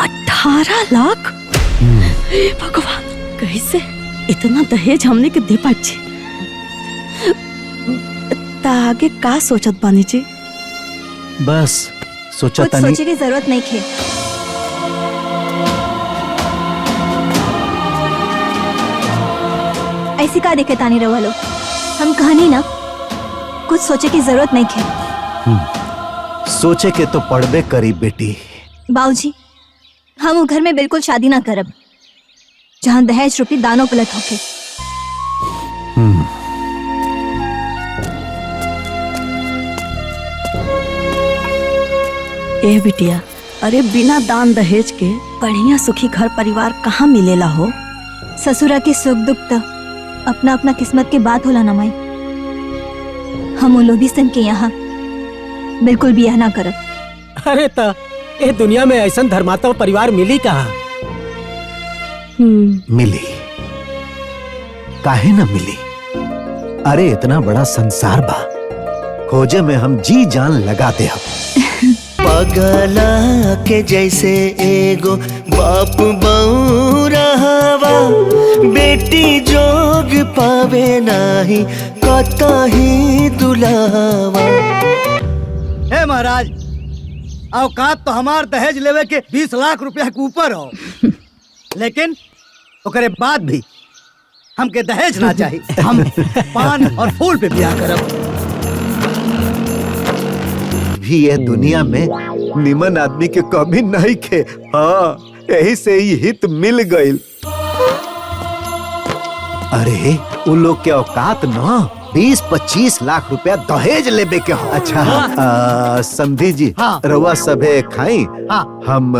18 लाख? हे भगवान, कैसे इतना दहेज हमने के दे पाची? ता आगे का सोचत बानी जी? बस सोचा कुछ सोचे की जरूरत नहीं खे। ऐसी का देखे तानी रवा लो, हम कहानी ना कुछ सोचे की जरूरत नहीं खे। सोचे के तो पड़बे करी बेटी। बाबूजी, हम वो घर में बिल्कुल शादी ना करब जहाँ दहेज रूपी दानों पलट होके। ए बिटिया, अरे बिना दान दहेज के बढ़िया सुखी घर परिवार कहाँ मिलेला हो? ससुरा के सुख दुख तो अपना अपना किस्मत के बात होला ना माई। हम वो लोभी सन के यहाँ बिल्कुल भी यह ना करब। अरे ता ए दुनिया में ऐसा धर्मात्मा परिवार मिली कहाँ? मिली, काहे ना मिली? अरे इतना बड़ा संसार बा, खोजे में हम जी जान लगाते हम। पगला के जैसे एगो बाप बहू रहवा, बेटी जोग पावे नाही कतही दुलावा। हे महाराज, औकात तो हमार दहेज लेवे के 20 लाख रुपया के ऊपर हो, लेकिन ओकरे बाद भी हमके दहेज ना चाहिए। हम पान और फूल पे ब्याह करब। भी ये दुनिया में निमन आदमी के कमी नहीं खे। हाँ, यही से ही हित मिल गईल। अरे वो लोग के औकात ना 20-25 लाख रुपया दहेज लेबे के हो। अच्छा समधी जी, हाँ। रवा सबे खाई। हाँ। हम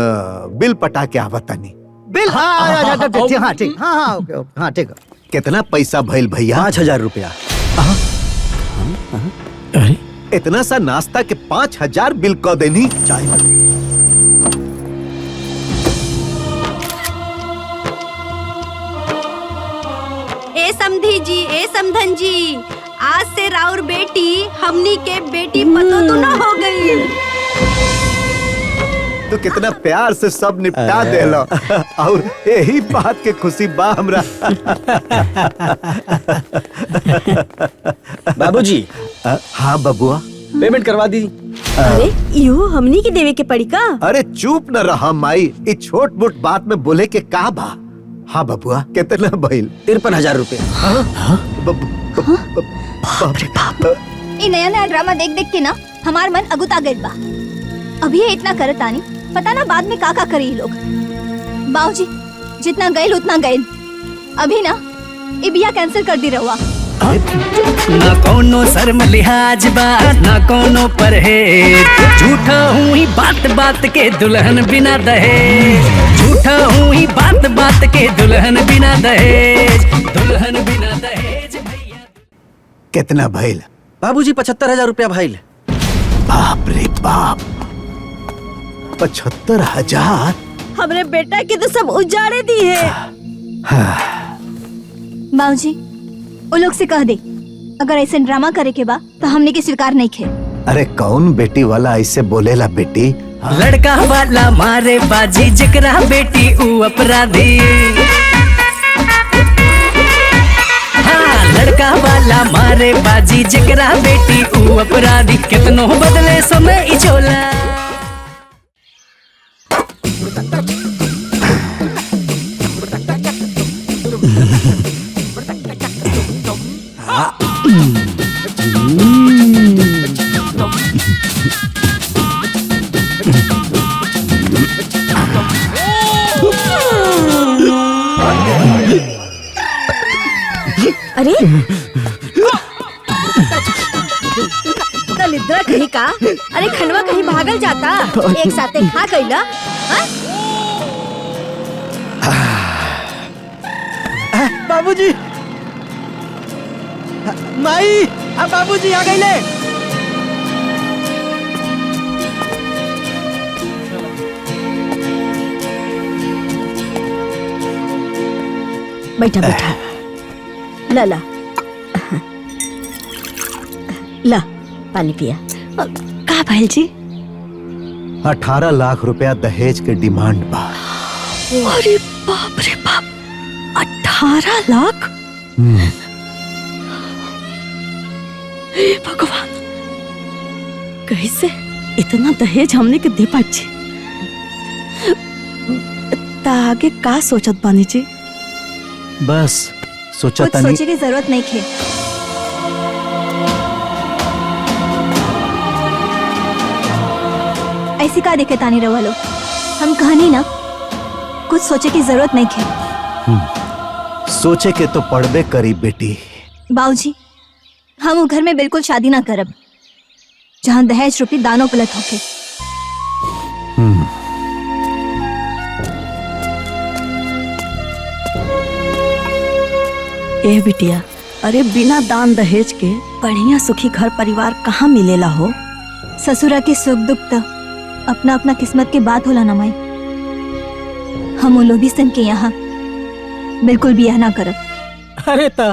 बिल पटा के आवतनी। बिल? हाँ ठीक। हाँ ओके, हाँ ठीक। कितना पैसा भइल भैया? 5000 रुपया। अरे इतना सा नाश्ता के 5000 बिल क देनी चाहिए। ए समधी जी, ए समधन जी, आज से राउर बेटी हमनी के बेटी पतो तो ना हो गई। तो कितना प्यार से सब निपटा देला, और यही बात के खुशी बा हमरा। बाबूजी, हाँ बबुआ, पेमेंट करवा दी। अरे यो हमनी के देवे के पड़ी का? अरे चुप न रहा माई, इस छोट मोट बात में बोले के का बा? हाँ बबुआ, कितना भइल? 53,000 रुपया। ये नया नया ड्रामा देख देख के ना हमार मन अगुता गइल बा। अभी ये इतना करत आनी, पता ना बाद में का करी लोग। बाबूजी, जितना गइल उतना गइल। अभी ना ये बिया कैंसिल कर दी रहुआ। ना कोनो शर्म लिहाज बा, ना कोनो परहेज, झूठा हूँ ही बात बात के दुल्हन बिना दहेज, झूठा हूँ ही बात बात के दुल्हन बिना दहेज, दुल्हन बिना दहेज। कितना भइल? बाबूजी 75,000 रुपया भइल। बाप रे बाप, 75,000? हमरे बेटा के तो सब उजाड़े दी है। बाबूजी, वो लोग से कह दे अगर ऐसे ड्रामा करे के बा तो हमने के स्वीकार नहीं खे। अरे कौन बेटी वाला ऐसे बोलेला बेटी? लड़का वाला मारे बाजी, जिकरा बेटी ऊ अपराधी। हाँ, लड़का वाला मारे बाजी, जिकरा बेटी ऊ अपराधी। कितनो बदले समय इचोला। अरे दलिद्रा कहीं का? अरे खंडवा कहीं भागल जाता, एक साथे खा गईला। बाबूजी, माई, अब बाबूजी आ गइले। बैठा बैठा, ला ला ला पानी पिया। का भइल जी? 18 लाख रुपया दहेज के डिमांड बा। अरे बाप रे बाप, 18 लाख? हे भगवान, कैसे इतना दहेज हमने के दे पाची? ता आगे का सोचत बानी जी? बस सोचा कुछ तनी। सोचे की जरूरत नहीं खे। ऐसी का दिक्कत आनी रवा लो, हम कहानी ना, कुछ सोचे की जरूरत नहीं खे। सोचे के तो पड़बे करी बेटी। बाबूजी, हम वो घर में बिल्कुल शादी ना करब जहाँ दहेज रूपी दानों पलट होके। ए बिटिया, अरे बिना दान दहेज के बढ़िया सुखी घर परिवार कहाँ मिलेला हो? ससुरा के सुख दुख तो अपना अपना किस्मत के बात होला ना माई। हम वो लोभी सन के यहाँ बिल्कुल बियाह ना करब। अरे ता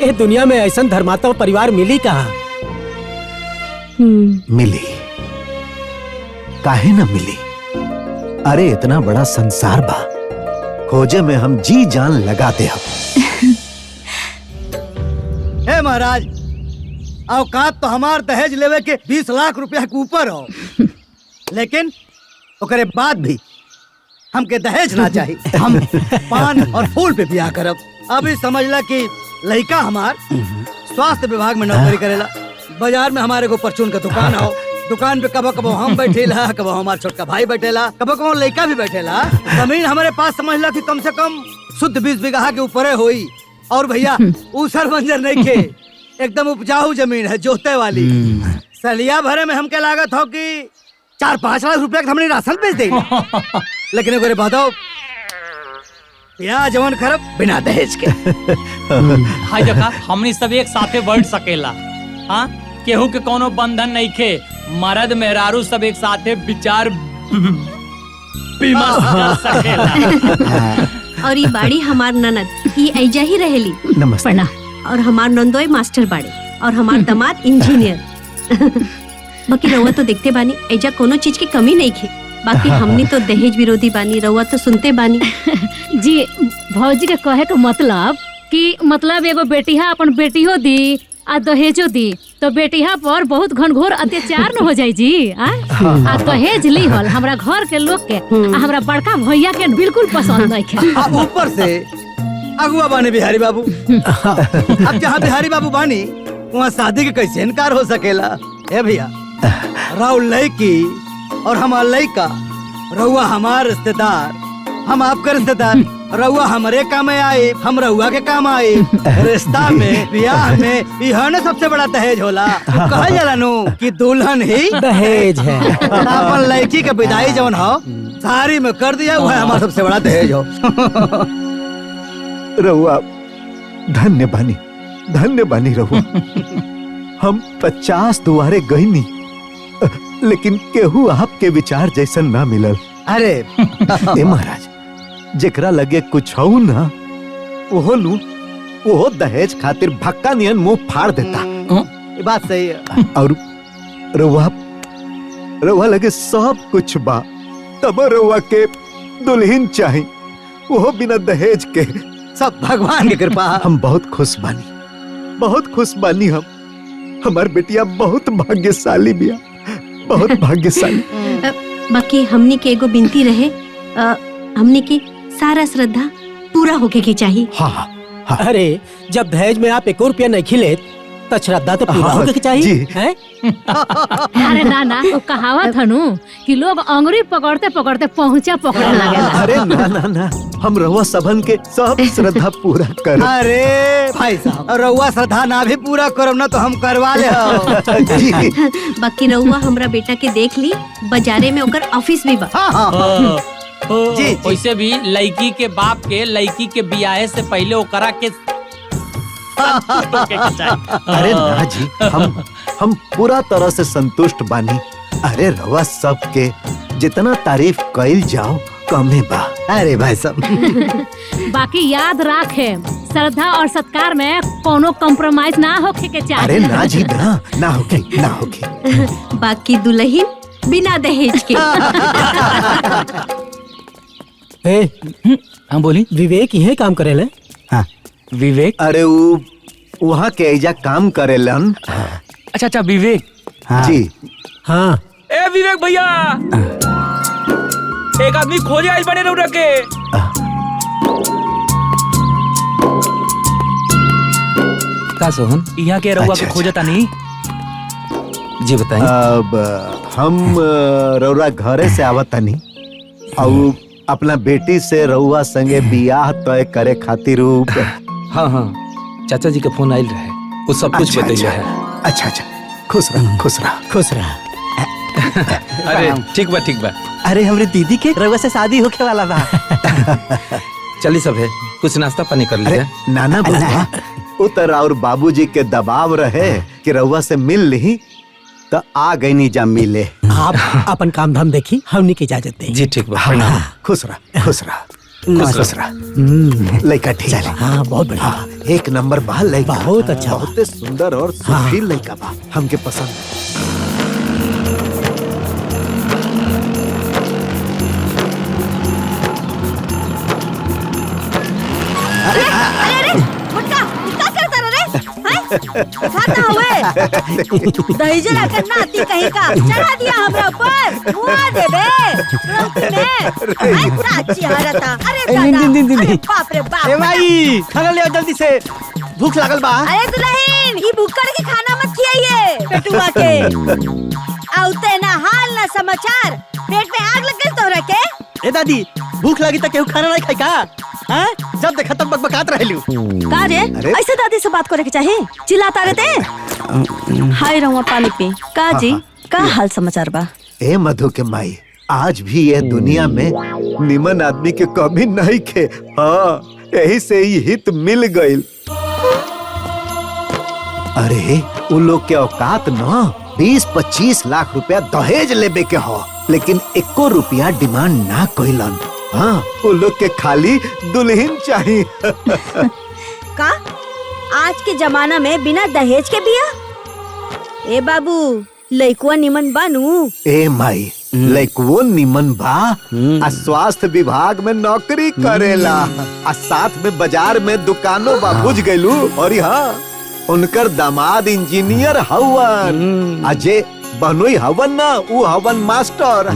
ये दुनिया में ऐसा धर्मात्मा परिवार मिली कहाँ? मिली, काहे ना मिली? अरे इतना बड़ा संसार बा, खोजे में हम जी जान लगाते हम। हे महाराज, औकात तो हमार दहेज लेवे के 20 लाख रुपया के ऊपर हो, लेकिन ओकरे बाद भी हमके दहेज ना चाहिए। हम पान और फूल पे ब्याह करब। अभी समझला कि लड़का हमार स्वास्थ्य विभाग में नौकरी करेला, बाजार में हमारे को परचून का दुकान हो, दुकान पे कबो कबो हम बैठेला, कबो हमार छोटका भाई बैठेला, कबो कबो लड़का भी बैठेला। जमीन हमारे पास समझला कि कम से कम शुद्ध 20 बीघा के ऊपर होई। और भैया ऊसर बंजर नहीं के, एकदम उपजाऊ जमीन है, जोते वाली। सलिया भरे में हमके लागत हो कि 4-5 लाख रुपया के हमने राशन बेच देंगे। लेकिन एक बताओ, या जवन खरब बिना दहेज के। हाय देखा, हमनी सब एक साथे बैठ सकेला। हाँ, केहू के कोनो बंधन नहीं खे। मर्द मेहरारू सब एक साथे विचार विमर्श कर सकेला। और ये बाड़ी हमार ननद, ये ऐजा ही रहेली। नमस्ते। और हमार नंदोई मास्टर बाड़े और हमार दामाद इंजीनियर। बाकी रउआ तो देखते बानी, ऐजा कोनो चीज की कमी नहीं खे। बाकी हमनी तो दहेज विरोधी बानी, रउआ तो सुनते बानी। जी भौजी के कहे के मतलब एगो बेटिया अपन बेटियो दी आ दहेजो दी तो बेटिया पर बहुत घनघोर अत्याचार न हो जाए जी। आ दहेज ली हल हमरा घर के लोग के आ हमरा बड़का भैया के बिल्कुल पसंद नहीं है। ऊपर से अगुआ बानी बिहारी बाबू। अब जहाँ बिहारी बाबू बानी वहाँ शादी के कैसे इनकार हो सकेला? ए भैया, राव लड़की और हमार लड़का, रउआ हमार रिश्तेदार, हम आपका रिश्तेदार, रउआ हमारे काम आए, हम रउआ के काम आए। रिश्ता में, ब्याह में यह न सबसे बड़ा दहेज होला। कहल जाला नु कि दुल्हन ही दहेज है। अपन लड़की के विदाई जवन हो सारी में कर दिया, वह हमारा सबसे बड़ा दहेज हो। रहुआ धन्य बानी रहुआ। हम 50 दुआरे गईनी, लेकिन केहू आपके विचार जैसन ना मिलल। अरे ए महाराज, जेकरा लगे कुछ हो ना, वो दहेज खातिर भक्का नियन मुंह फाड़ देता। ये बात सही है। और रउआ लगे सब कुछ बा, तब रउआ के दुल्हन चाही, वो बिना दहेज के। सब भगवान की कृपा। हम बहुत खुश बानी हम। हमार बेटिया बहुत भाग्यशाली बिया, बहुत भाग्यशाली। बाकी हमनी के एगो बिनती रहे, हमनी की सारा श्रद्धा पूरा होके के चाहिए। हाँ। अरे जब दहेज में आप 1 रुपया नहीं खिले तो श्रद्धा तो पूरा होके के चाहिए हैं? अरे ना वो कहावत हनु कि लोग अंगुरी पकड़ते पकड़ते पहुंचा पकड़ने लगे। अरे ना, हम रउआ सबन के सब श्रद्धा पूरा कर। अरे भाई साहब, रउआ श्रद्धा ना भी पूरा करब ना तो हम करवा ले। बाकी रउआ हमरा बेटा के देख ली, बाजारे में ओकर ऑफिस भी बा। जी। वैसे भी लड़की के बाप के लड़की के बियाहे से पहले ओकरा के अरे ना जी, हम पूरा तरह से संतुष्ट बानी। अरे रवा सबके जितना तारीफ कइल जाओ कमे बा। अरे भाई साहब, बाकी याद रखे, श्रद्धा और सत्कार में कोनो कॉम्प्रोमाइज ना होके के चाहिए। अरे ना जी, ना होगी। बाकी दुल्हन बिना दहेज के। हाँ बोली। विवेक यही काम करेले। हाँ विवेक? अरे वो वहाँ के एजा काम करेलन। अच्छा अच्छा विवेक। हाँ। जी हाँ। ए विवेक भैया, एक आदमी खोजे आइल बने रउरा के। का सोहन यहाँ के रउआ के खोजता नहीं? जी बताएं। अब हम रउरा घरे से आवतानी और अपना बेटी से रउआ संगे बियाह तय करे खातिर। हाँ हाँ चाचा जी का फोन आयल रहे, वो सब कुछ बतैले है। अच्छा अच्छा, खुश रह खुश रह खुश रह। अरे ठीक बा ठीक बा। अरे हमरे दीदी के रउआ से शादी होके वाला बा। चली सब है, कुछ नाश्ता पानी कर लीजिए। नाना बुआ उतर और बाबूजी के दबाव रहे कि रउआ से मिल ली तो आ गई नी जा मिले। आप अपन काम धाम देखी, हमनी की इजाजत दे। जी ठीक बा। हाँ, खुश रह खुश रह खुश रह। लड़का ठीक है। हाँ बहुत बढ़िया। हाँ, एक नंबर बा लड़का। बहुत अच्छा। बहुत सुंदर और सुशील लड़का बा, हमके पसंद। खाता हुए दहेज लाकर नाती कहीं का चढ़ा दिया हमरा ऊपर। मुआ दे बे रोटी में साची हारता। अरे दादा, अरे बाप रे बाप। ए भाई खाना ले आओ जल्दी से, भूख लागल बा। अरे दुल्हन ये भूखड़ के खाना मत खियाइए पेटुआ के। आउते ना हाल ना समाचार, पेट में आग लग गई तोहरा के। ए दादी भूख लगी तो केहू खाना नहीं खाई का? हाँ? जब देखा तब बकबकात रहलू। का रे ऐसे दादी से बात करे के चाहे? चिल्लाता रहते। हाय रहुआ पानी पी। का जी का हाल समाचार बा? ए मधु के माई, आज भी ये दुनिया में निमन आदमी के कमी नहीं खे। हाँ यही से ही हित मिल गई। अरे उन लोग के औकात न 20-25 लाख रुपया दहेज लेबे के हो, लेकिन एको रुपया डिमांड ना कइलन। हाँ वो लोग के खाली दुल्हन चाहिए। का आज के जमाना में बिना दहेज के बिया? ए बाबू लइकुआ निमन बानू? ए माई लइकुओ निमन बा, आ स्वास्थ्य विभाग में नौकरी करेला, आ साथ में बाजार में दुकानों बा। बुझ गइलू। और यहाँ उनकर दामाद इंजीनियर हवन, अजय बनोई हवन ना, वो हवन मास्टर।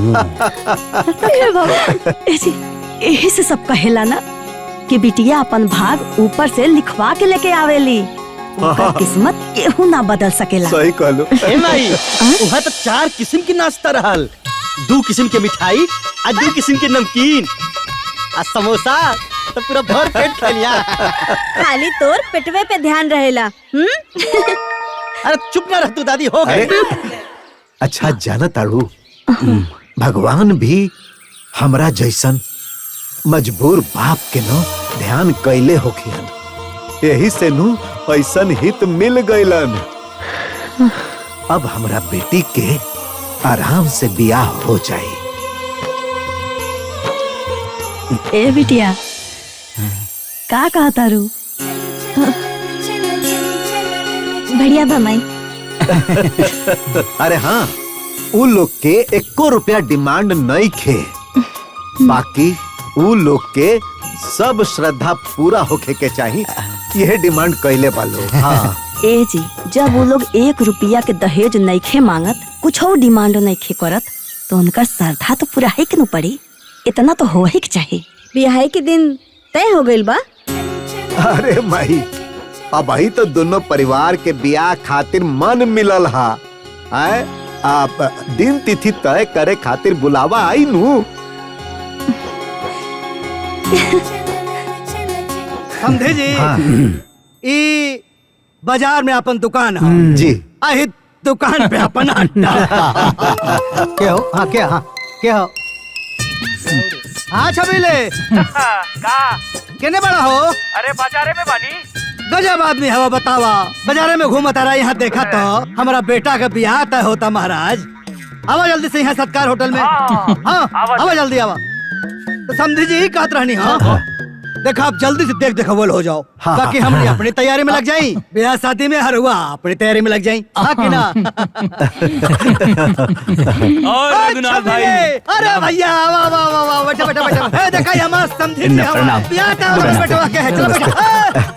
यही से सब कहेला ना कि बिटिया अपन भाग ऊपर से लिखवा के लेके आवेली। उनका किस्मत केहू ना बदल सकेला। सही कहलो। ए माई वहाँ तो 4 किस्म की नाश्ता रहल, 2 किस्म के मिठाई और 2 किस्म के नमकीन और समोसा, तो पूरा भर पेट खा लिया। खाली तोर पेटवे पे ध्यान रहेला। अरे चुप ना रह तू दादी, हो गए। अच्छा जाना ताड़ू, भगवान भी हमरा जैसन मजबूर बाप के न ध्यान कैले होखियन, यही से नु ऐसन हित मिल गइलन। अब हमरा बेटी के आराम से बियाह हो जाए। ए बिटिया का कहता रू? बढ़िया बमाई। अरे हाँ उ लोग के एको रुपया डिमांड नहीं खे, बाकी उ लोग के सब श्रद्धा पूरा होके के चाहिए, यह डिमांड कैले वालों। हाँ ए जी जब वो लोग 1 रुपया के दहेज नइखे मांगत, कुछ और डिमांड नइखे करत, तो उनका श्रद्धा तो पूरा ही के पड़ी। इतना तो हो ही के चाहिए। बियाह के दिन तय हो गइल बा। अरे माई अब ही तो दोनों परिवार के बियाह खातिर मन मिलल हा। आप दिन तिथि तय करे खातिर बुलावा आई नू। समझे जी? हाँ। ई बाजार में अपन दुकान है जी। आही दुकान पे अपन अड्डा। क्या हो? हाँ क्या? हाँ क्या हो? हाँ छबीले केने बड़ा हो? अरे बाजारे में बानी। गजब आदमी हवा बतावा, बाजारे में घूमता रहा। यहाँ देखा तो हमारा बेटा का बियाह तय होता। महाराज आवा जल्दी से यहाँ सत्कार होटल में। हाँ आवा जल्दी आवा। तो समझी जी कहत रहनी। हाँ देखा आप जल्दी से देख देखा हो जाओ हाँ, ताकि हम अपनी तैयारी में लग जाएं। ब्याह शादी में हर हुआ अपनी तैयारी में लग जाएं। हाँ कि ना? और रघुनाथ भाई अरे भैया वाह वाह वाह वाह बैठो बैठो बैठो। ए देखा ये हमारा समझी थी हमारा ब्याह का बैठो क्या है? चलो बैठो।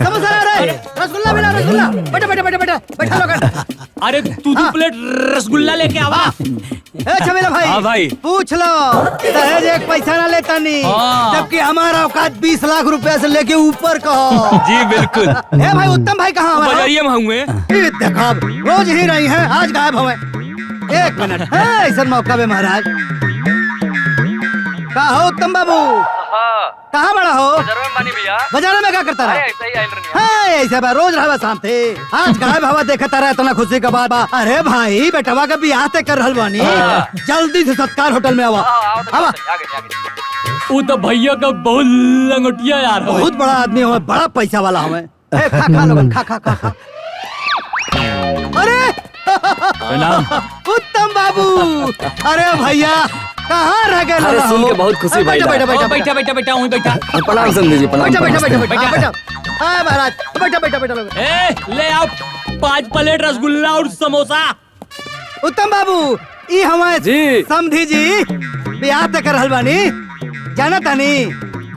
समोसा ला रहे रसगुल्ला मिला रसगुल्ला। बैठो बैठो बैठो बैठो बैठो लोग। अरे तू 2 प्लेट रसगुल्ला लेके आवा। ए छमेला भाई हाँ भाई पूछ लो दहेज एक पैसा ना लेता नहीं जबकि हमारा औकात 20 लाख रुपया से लेके ऊपर का हो। जी बिल्कुल। ए भाई उत्तम भाई कहाँ हमारे? बजाइए में होंगे। देखा रोज ही रही हैं आज गायब हुए। एक मिनट ऐसा मौका पे महाराज कहा हो उत्तम बाबू? कहाँ बड़ा हो? बाजार में क्या करता रहा? ऐसा बा रोज रहा शाम थे आज गायब हवा देखता रहा इतना खुशी का बात बा। अरे भाई बेटवा का बियाह ते कर रहल बानी जल्दी से सत्कार होटल में आवा आवा। वो तो भैया का बहुत लंगोटिया यार बहुत बड़ा आदमी हो बड़ा पैसा वाला हमें। खा खा लोगन खा खा खा खा। अरे उत्तम बाबू अरे भैया कहाँ रह गए? अरे सुन के बहुत खुशी भाई। बैठा बैठा बैठा बैठा बैठा वहीं बैठा। प्रणाम समझी जी प्रणाम। बैठा बैठा बैठा बैठा बैठा। हाँ महाराज बैठा बैठा बैठा लोग। ए ले आओ 5 प्लेट रसगुल्ला और समोसा। उत्तम बाबू ई हमारे जी समझी जी ब्याह तक रहल बानी जाना तानी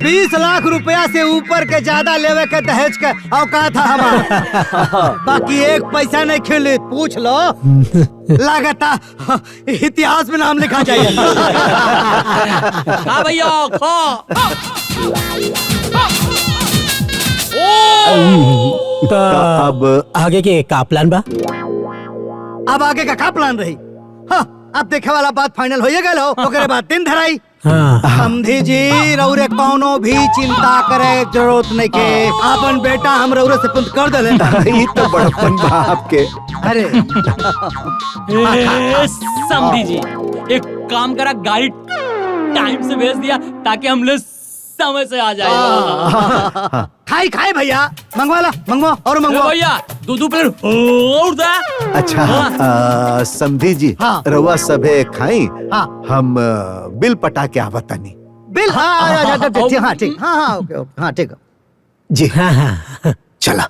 20 लाख रुपया से ऊपर के ज्यादा लेवे के दहेज के औकात है हमारा। बाकी एक पैसा नहीं खिले पूछ लो लागता इतिहास में नाम लिखा जाए। हाँ भैया खा। अब आगे के का प्लान बा? अब आगे का क्या प्लान रही? हाँ, अब देखे वाला बात फाइनल हो गया लो ओकरे बाद दिन धराई। समझी जी रौरे कोनो भी चिंता करे जरूरत नहीं के अपन बेटा हम रौरे से पुंत कर दे। ये तो बड़पन बा आपके। अरे समझी जी एक काम करा गाड़ी टाइम से भेज दिया ताकि हम लोग समय से आ जाए। खाई खाई भैया मंगवा ला मंगवा और मंगवा भैया 2 प्लेट और दे। अच्छा समझी जी हाँ। रवा सबे खाई हाँ। हम बिल पटा के आवतानी। बिल हाँ ठीक हाँ ओके ओके हाँ ठीक जी हाँ चला।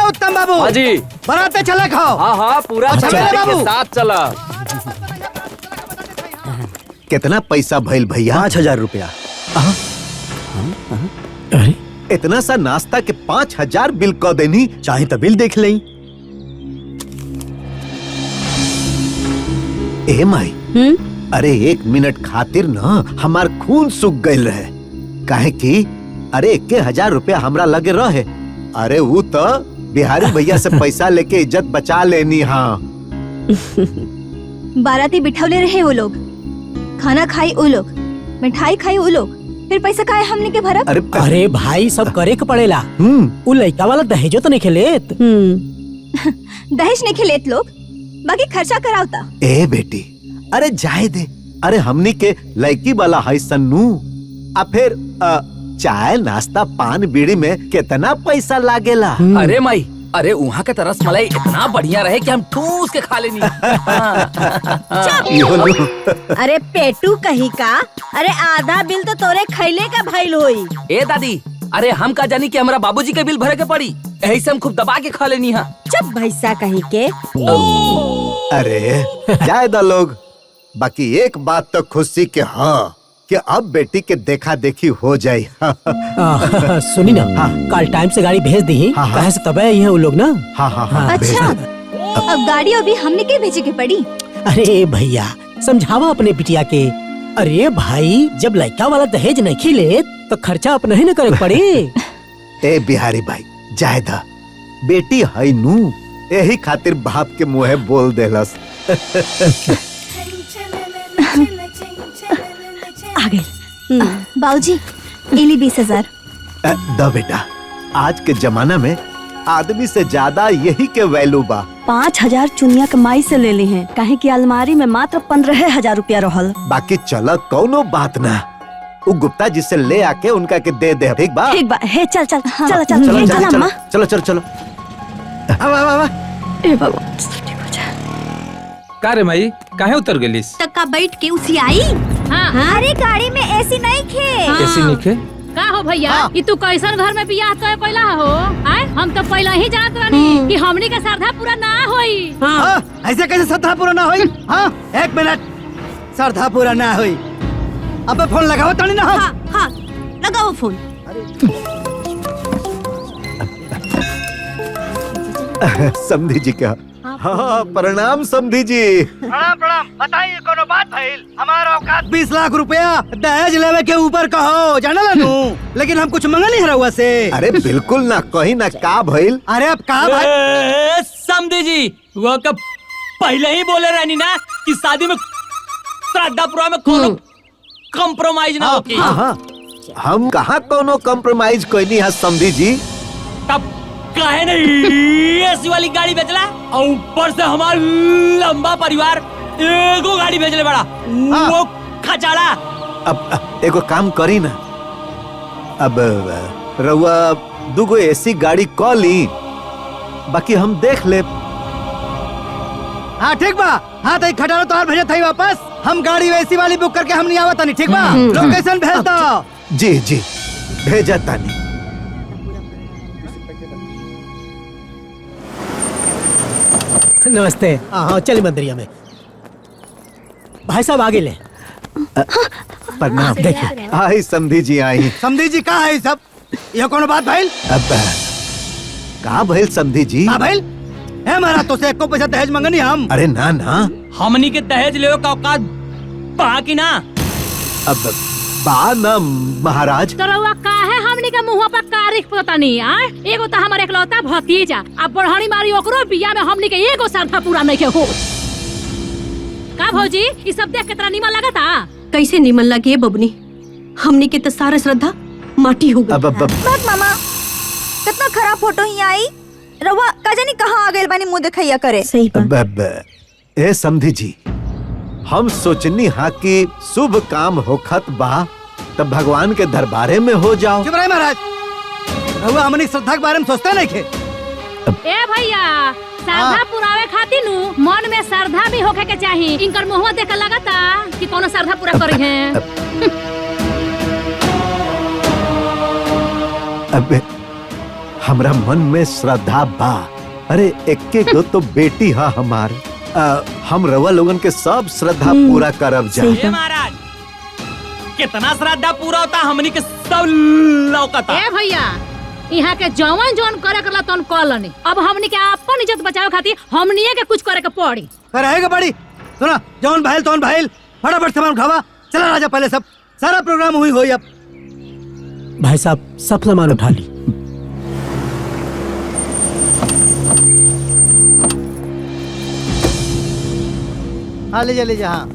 उत्तम बाबू हाँ जी बराते चले खाओ। हाँ हाँ पूरा अच्छा, तैयारी बाबू। के साथ चला। कितना पैसा भइल भैया? 5000 रुपया। अरे इतना सा नाश्ता के 5000 बिल क देनी। चाहे तो बिल देख लें। ए माई अरे 1 मिनट खातिर ना हमार खून सूख गइल रहे काहे कि अरे 1000 रुपया हमरा लगे रहे। अरे वो तो बिहारी भैया से पैसा लेके इज्जत बचा लेनी। हाँ बाराती बिठौले रहे वो लोग खाना खाई वो लोग मिठाई खाई वो लोग फिर पैसा खाए हमने के भरत। अरे भाई सब करे के पड़ेला। वो लड़का वाला दहेजो तो नहीं खेलेत। दहेज नहीं खिलेत लोग बाकी खर्चा करावता। ए बेटी अरे जाए दे। अरे हमनी के लड़की वाला है सन्नू आ फिर चाय नाश्ता पान बीड़ी में कितना पैसा लागेला। अरे माई अरे वहाँ का तरस मलाई इतना बढ़िया रहे कि हम ठूस के खा लेनी। अरे पेटू कहीं का अरे आधा बिल तो तोरे खैले का भइल होई। ए दादी अरे हम का जानी कि हमारा बाबूजी के बिल भरे के पड़ी यही से हम खूब दबा के खा लेनी है। चुप भैसा कहीं के। अरे जाए दा लोग बाकी एक बात तो खुशी के हाँ कि अब बेटी के देखा देखी हो जाए। सुनी ना कल टाइम से गाड़ी भेज दी। कहे से तब ये वो लोग ना। अच्छा अब गाड़ी अभी हमने के भेजे के पड़ी। अरे भैया समझावा अपने बिटिया के। अरे भाई जब लड़का वाला दहेज नहीं खिले तो खर्चा अपना ही न करे पड़े। ए बिहारी भाई जाए दा बेटी है नू यही खातिर बाप के मुँहे बोल देलस। आ गए बाबूजी इली 20,000। दा बेटा आज के जमाना में आदमी से ज्यादा यही के वैल्यू बा। 5000 चुनिया कमाई से ले ली हैं काहे कि अलमारी में मात्र 15,000 रुपया रहल। बाकी चल कौनो बात ना वो गुप्ता जी से ले आके उनका के दे दे। ठीक बा ठीक बा हे चल चल हाँ। चल चल चलो चल अम्मा। चलो चलो चलो ए बाबा का रे माई काहे उतर गेलिस? तक्का बैठ के उसी आई। अरे गाड़ी में एसी नहीं खे। ऐसी नहीं खे का हो भैया हाँ। कि तू कैसन घर में बियाह तो पहला हो आए हम तो पहले ही जानत रहनी कि हमनी का श्रद्धा पूरा ना होई हाँ, ऐसे कैसे श्रद्धा पूरा ना होई? हाँ, एक मिनट, श्रद्धा पूरा ना होई। अब फोन लगाओ तानी ना हम। हाँ हाँ लगाओ फोन। समधी जी का हाँ प्रणाम समधी जी। प्रणाम प्रणाम, बताइए कोनो बात भइल? हमारा औकात 20 लाख रुपया दहेज लेवे के ऊपर कहो, जाना लानू, लेकिन हम कुछ मंगा नहीं रहुआ से। अरे बिल्कुल ना, कहीं ना का भइल। अरे अब का भाई? समझी जी वो कब पहले ही बोले रहनी ना कि शादी में श्रद्धापुरा में कोनो कॉम्प्रोमाइज ना होगी। हाँ हाँ, हम कहाँ कोनो कॉम्प्रोमाइज कोई नहीं है समधी जी। तब काहे नहीं एसी वाली गाड़ी बेचला और ऊपर से हमारा लंबा परिवार एगो गाड़ी बेचले बड़ा वो खचाड़ा। अब एगो काम करी ना, अब रउआ दुगो एसी गाड़ी कॉ ली, बाकी हम देख ले। हाँ ठीक बा, हाँ तो खटारा तो भेजा था वापस। हम गाड़ी वैसी वाली बुक करके हम नहीं आवत नहीं, ठीक बा? लोकेशन भेज दो। जी जी भेजा तानी। नमस्ते। हाँ चल मंदिरिया में। भाई साहब आगे ले। प्रणाम। देखिए आई समधी जी आई। समधी जी कहाँ है सब? ये कौन बात भइल? अब का भइल समधी जी? हाँ भइल? है मारा तो से एको पैसा दहेज मंगनी हम? अरे ना ना, हमनी के दहेज ले का औकात बाकी ना। अब बा ना महाराज। तो रउआ काहे हमनी के मुंह पर तारीख पता नहीं आ? एगो तो हमारे इकलौता भतीजा अब बढ़ानी मारी ओकरो बिया में हमनी के एगो श्रद्धा पूरा नहीं के हो। का भौजी ये सब देख कितना नीमन लगता? कैसे निमन लगे बबनी, हमनी के तो सारा श्रद्धा माटी हो गई। बात मामा, कितना खराब फोटो ही आई। रवा का जानी कहाँ आ गइल बानी मुंह दिखाइया करे। सही ए समधी जी, हम सोचनी हा कि शुभ काम होखत बा तब भगवान के दरबारे में हो जाओ। चुप रहे महाराज, रहुआ हमनी श्रद्धा के बारे में सोचते नहीं थे। ए भैया श्रद्धा पुरावे खातिर नु मन में श्रद्धा भी होखे के चाहिए। इनकर मुंह देख लगता कि कोनो श्रद्धा पूरा करी है। अब हमरा मन में श्रद्धा बा। अरे एक्के गो तो बेटी हा हमार। हम रवा लोगन के सब श्रद्धा पूरा करब जा। ए महाराज कितना श्रद्धा पूरा होता हमनी के सब लौकता। ए भैया यहाँ के जवन जवन करे करला तन कॉलोनी। अब हमनी के अपन इज्जत बचावे खातिर हमनिए के कुछ करे के पड़ी। रहेगा बड़ी। सुना, जौन भाईल तौन भाईल, फटाफट सामान उठावा। चला राजा, पहले सब सारा प्रोग्राम हुई होई। अब भाई साहब सब सामान उठा ली। हाँ ले जा ले जा। हाँ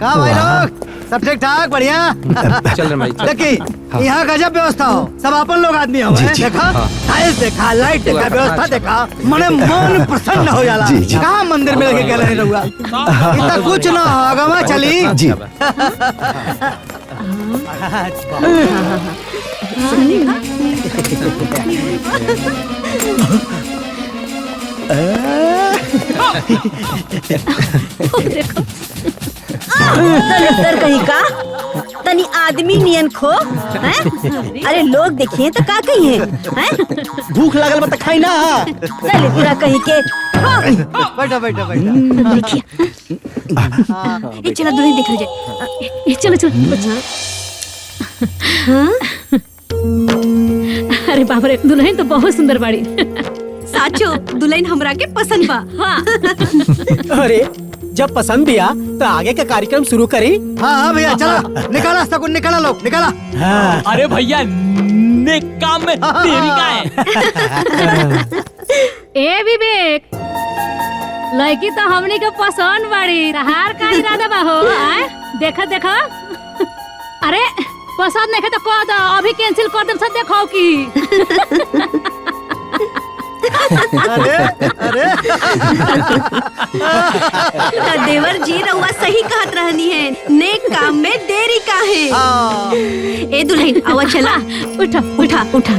कहाँ भाई लोग, सब ठीक ठाक बढ़िया? चल रहे भाई चल। देखी यहाँ गजब व्यवस्था हो, सब अपन लोग आदमी हो। देखा टाइल्स देखा, लाइट देखा, व्यवस्था देखा, मने मन प्रसन्न हो जाला। कहाँ मंदिर में लेके गए नहीं रहुआ? इतना कुछ ना हो, गवा चली जी। दलितर कहीं का तनी आदमी नियन खो हैं? अरे लोग देखिए तो का कही है? भूख लागल बता खाई ना। दलितरा कहीं के बैठो बैठो बैठो। देखिए ए चला दूल्हे देखल जाए। ए चलो चलो। अरे बाप रे दुल्हन तो बहुत सुंदर बाड़ी। साचो दुल्हन हमरा के पसंद बा। हाँ। अरे जब पसंद दिया तो आगे का कार्यक्रम शुरू करी। हाँ हाँ भैया चला, निकाला सकुन, निकाला लोग निकाला। हाँ। अरे भैया नेक काम में देरी का है। ए विवेक लड़की तो हमनी के पसंद बाड़ी। तहार का इरादा बा हो? आए देखा देखा। अरे पसंद नहीं तो कह दो, अभी कैंसिल कर दे। सब देखो की। अरे अरे देवर जी रउआ सही कहत रहनी है, नेक काम में देरी का है। ए दुल्हन आवा चला। उठा उठा उठा।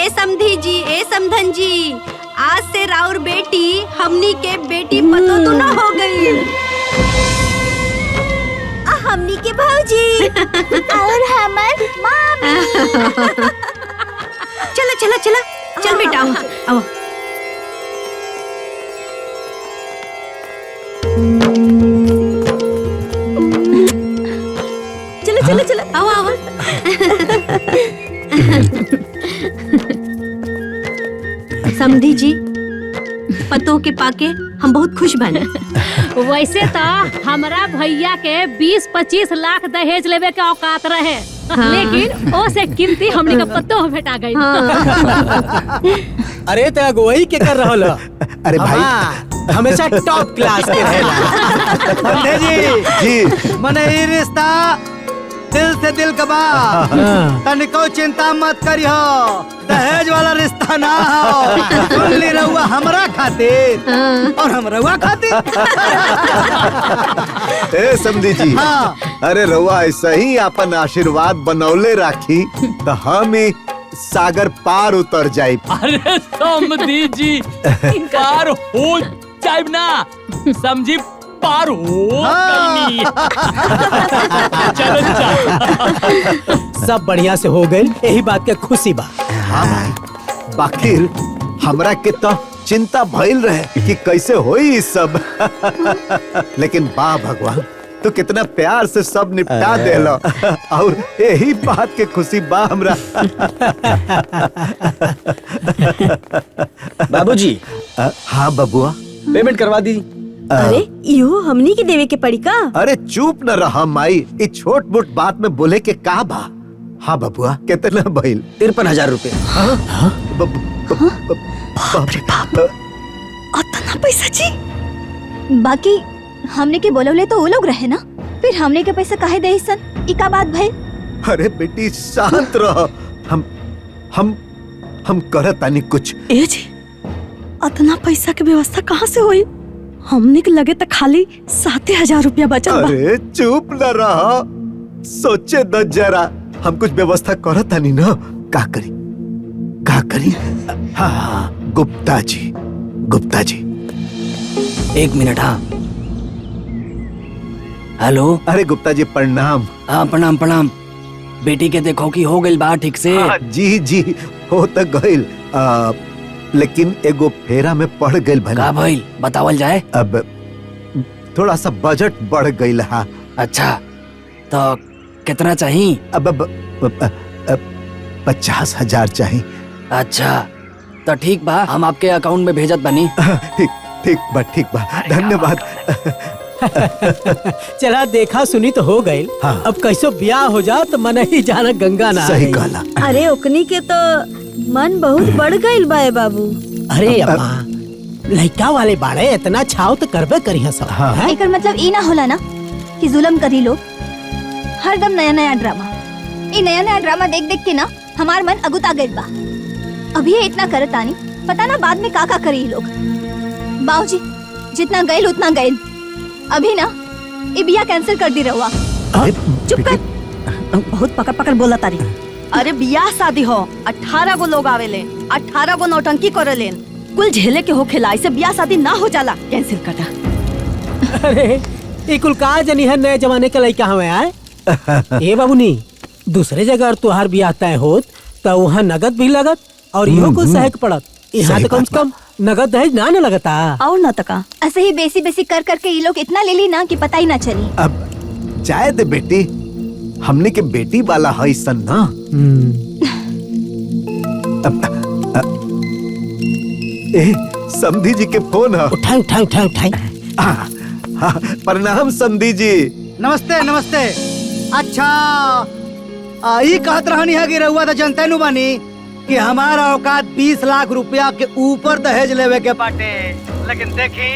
ए समधी जी, ए समधन जी, आज से राउर बेटी हमनी के बेटी पतो तो ना हो गई। हमनी के भौजी और हमर मामी। चला चला चला, चल बेटा आओ आओ। चलो चलो चलो, आओ आओ। समधी जी, पतों के पाके हम बहुत खुश बने। वैसे तो हमारा भैया के 20-25 लाख दहेज लेवे के औकात रहे, लेकिन ओ से कीमती हमने का पत्तो भेटा गई। अरे तो अगुवाई के कर रहल ह? अरे भाई हाँ, हमेशा टॉप क्लास के रहेला। समझे जी? जी मने ये रिश्ता दिल से दिल का बा। तनिको चिंता मत करियो, दहेज वाला रिश्ता ना हो। सुन ली रहुआ हमरा खातिर और हम रहुआ खातिर। ए समधी जी, हाँ। अरे रउआ ऐसा ही अपन आशीर्वाद बनौले राखी तो हम ही सागर पार उतर जाए। अरे समधी जी पार हो जाए ना, समझी पार हो गई। चलो चल। सब बढ़िया से हो गई, यही बात के खुशी बा। हाँ भाई, बाकिर हमरा के तो चिंता भइल रहे कि कैसे होई ई सब। लेकिन बा भगवान, तो कितना प्यार से सब निपटा देलो और यही बात के खुशी बा हमरा। बाबूजी, हाँ बबुआ, पेमेंट करवा दी। अरे इहो हमनी के देवे के पड़ी का? अरे चुप न रहा माई, इस छोट मोट बात में बोले के का बा। हाँ बबुआ, कितना भइल? 53,000 रुपए। बाप रे बाप, अतना पैसा जी? बाकी हमने के बोलौले तो वो लोग रहे ना, फिर हमने के पैसा काहे दे सन? इका बात भाई? अरे बेटी शांत रहो, हम करत आनी कुछ। ए जी, अतना पैसा के व्यवस्था कहाँ से हुई? हमने के लगे तो खाली 7,000 रुपया बचल बा। अरे चुप न रहो, सोचे द जरा, हम कुछ व्यवस्था करत आनी ना। का करी? हाँ, गुप्ता जी। एक मिनट। हाँ हेलो। अरे गुप्ता जी प्रणाम। हाँ प्रणाम। बेटी के देखो कि हो गई बात ठीक से? जी हो तो गइल, लेकिन एगो फेरा में पड़ गइल भला। का भइल बतावल जाए? अब थोड़ा सा बजट बढ़ गइल। हाँ। अच्छा तो कितना चाहिए? अब 50,000 चाहिए। अच्छा तो ठीक बा, हम आपके अकाउंट में भेजत बनी। ठीक बा, धन्यवाद। चला देखा सुनी तो हो गई। हाँ। अब कैसो ब्याह हो जा तो मन ही जाना गंगा ना। सही कहला। अरे ओकनी के तो मन बहुत बढ़ गइल बा बाबू। अरे अम्मा, लड़का वाले बाड़े इतना छाव तो करबे करी सब। हाँ। एकर मतलब ई ना होला ना कि जुल्म करी लोग। हरदम नया ड्रामा। ई नया ड्रामा देख के ना हमार मन अगुता गइल बा। अभी ये इतना करत आनी, पता ना बाद में का करी लोग। बाबूजी जितना गइल उतना गइल। अभी ना ये बिया कैंसिल कर दी रहुआ। चुप कर, बहुत पकड़ बोला तारी। अरे बियाह शादी हो, 18 गो लोग आवेले, 18 गो नौटंकी करेले, कुल झेले के होखेला। ऐसे बियाह शादी ना हो जाला, कैंसिल कर दा। अरे ये कुल का जनी है नए जमाने के लड़का हमें आए। ए बाबूनी, दूसरे जगह तुहार बियाह तय होत तो वहाँ नगद भी लगत और इहो कुछ सहक पड़त। यहाँ तो कम से कम नगद दहेज ना लगता। और न तका ऐसे ही बेसी कर करके ये लोग इतना ले ली ना कि पता ही ना चली। अब जाए दे बेटी, हमने के बेटी वाला है सन ना। समधी जी के फोन है। उठाई। प्रणाम समधी जी। नमस्ते। अच्छा आई कहत रहनी है कि रहुआ तो जनते नु बानी कि हमारा औकात 20 लाख रुपया के ऊपर दहेज लेवे के बाटे। लेकिन देखी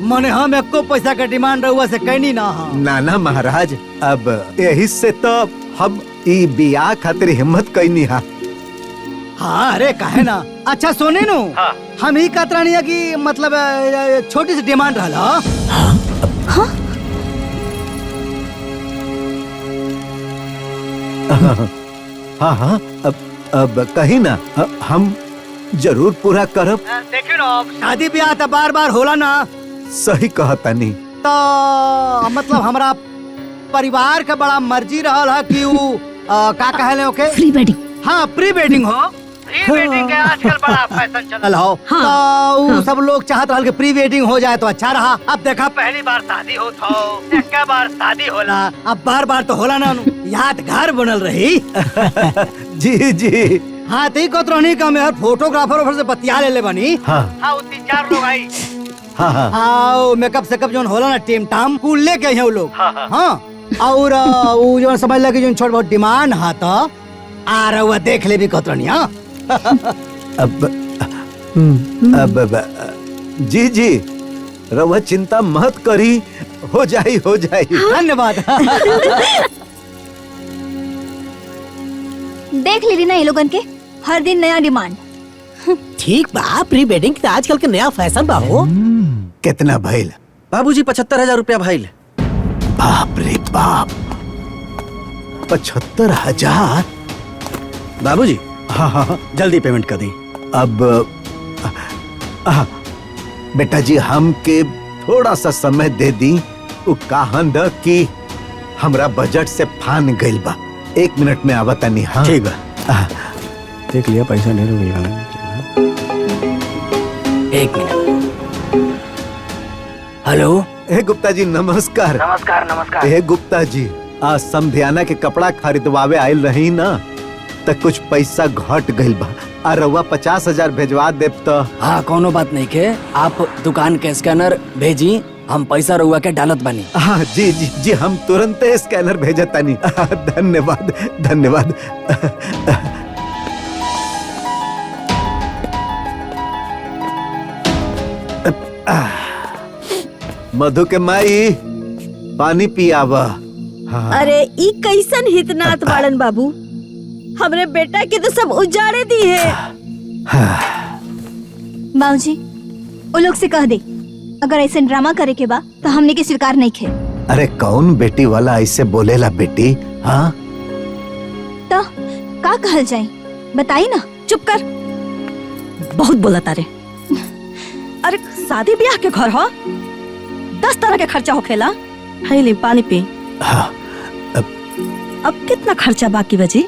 मने हम एको पैसा के डिमांड रहुआ से कहनी ना। नाना महाराज, अब यही से तो हम ई बियाह खातिर हिम्मत कैनी हा। हाँ अरे काहे ना। अच्छा सोने नु, हम ही कहत रहनी है कि मतलब छोटी सी डिमांड रहला। हाँ, अब अब कहीं ना हम जरूर पूरा करब। देखिए ना शादी ब्याह तो बार बार होला ना। सही कहता नहीं तो मतलब हमारा परिवार का बड़ा मर्जी रहल है कि वो का कहले ओके प्री वेडिंग। हाँ प्री वेडिंग हो। प्री वेडिंग के आजकल बड़ा फैशन चल हो। तो वो सब लोग चाहत रहल कि प्री वेडिंग हो जाए तो अच्छा रहा। अब देखा पहली बार शादी होत हो, एक बार शादी होला, अब बार बार तो होला ना। यादगार बनल रही। जी जी हाँ तो कोतरनी का मैं फोटोग्राफर से बतिया ले बनी। हाँ हाँ 3-4 लोग आई। हाँ हाँ हाँ मेकअप सेकअप जो होला ना टीम टाम कुल लेके हैं वो लोग। हाँ और वो जो समझ लगे जो छोट बहुत डिमांड हा तो आ रहा देख ले भी कोतरनी। हाँ अब जी जी रवा चिंता मत करी, हो जाई हो जाई। धन्यवाद। देख ली ना ये लोगन के हर दिन नया डिमांड। ठीक बा, प्री वेडिंग तो आजकल के नया फैशन बा हो। कितना भइल? बाबूजी 75,000 रुपया भइल। बाप रे बाप, 75,000? बाबूजी हाँ हाँ जल्दी पेमेंट कर दी। अब बेटा जी हमके थोड़ा सा समय दे दी। उ कहन द कि हमरा बजट से फान गइल बा। 1 मिनट में आवता नहीं। हाँ ठीक बा। देख लिया पैसा ढेर हो गया। 1 मिनट। हेलो। हे गुप्ता जी नमस्कार। नमस्कार नमस्कार। हे गुप्ता जी आज समधियाना के कपड़ा खरीदवावे आयल रही ना, त कुछ पैसा घट गइल बा। आ रउआ 50,000 भेजवा देब तो। हाँ कोनो बात नहीं के, आप दुकान के स्कैनर भेजी, हम पैसा रउआ के डालत बानी। हाँ जी जी जी हम तुरंत स्कैनर भेजतानी। धन्यवाद धन्यवाद। मधु के माई पानी पियावा। हाँ। अरे ई कैसन हितनाथ बाड़न बाबू, हमरे बेटा के तो सब उजाड़े दी है। बाबूजी वो लोग से कह दे अगर ऐसे ड्रामा करे के बा तो हमने के स्वीकार नहीं खे। अरे कौन बेटी वाला ऐसे बोलेला बेटी? हाँ तो का कहल जाए बताई ना। चुप कर, बहुत बोला तारे। अरे शादी ब्याह के घर हो, 10 तरह के खर्चा होखेला। है ले पानी पी। हाँ अब कितना खर्चा बाकी बची?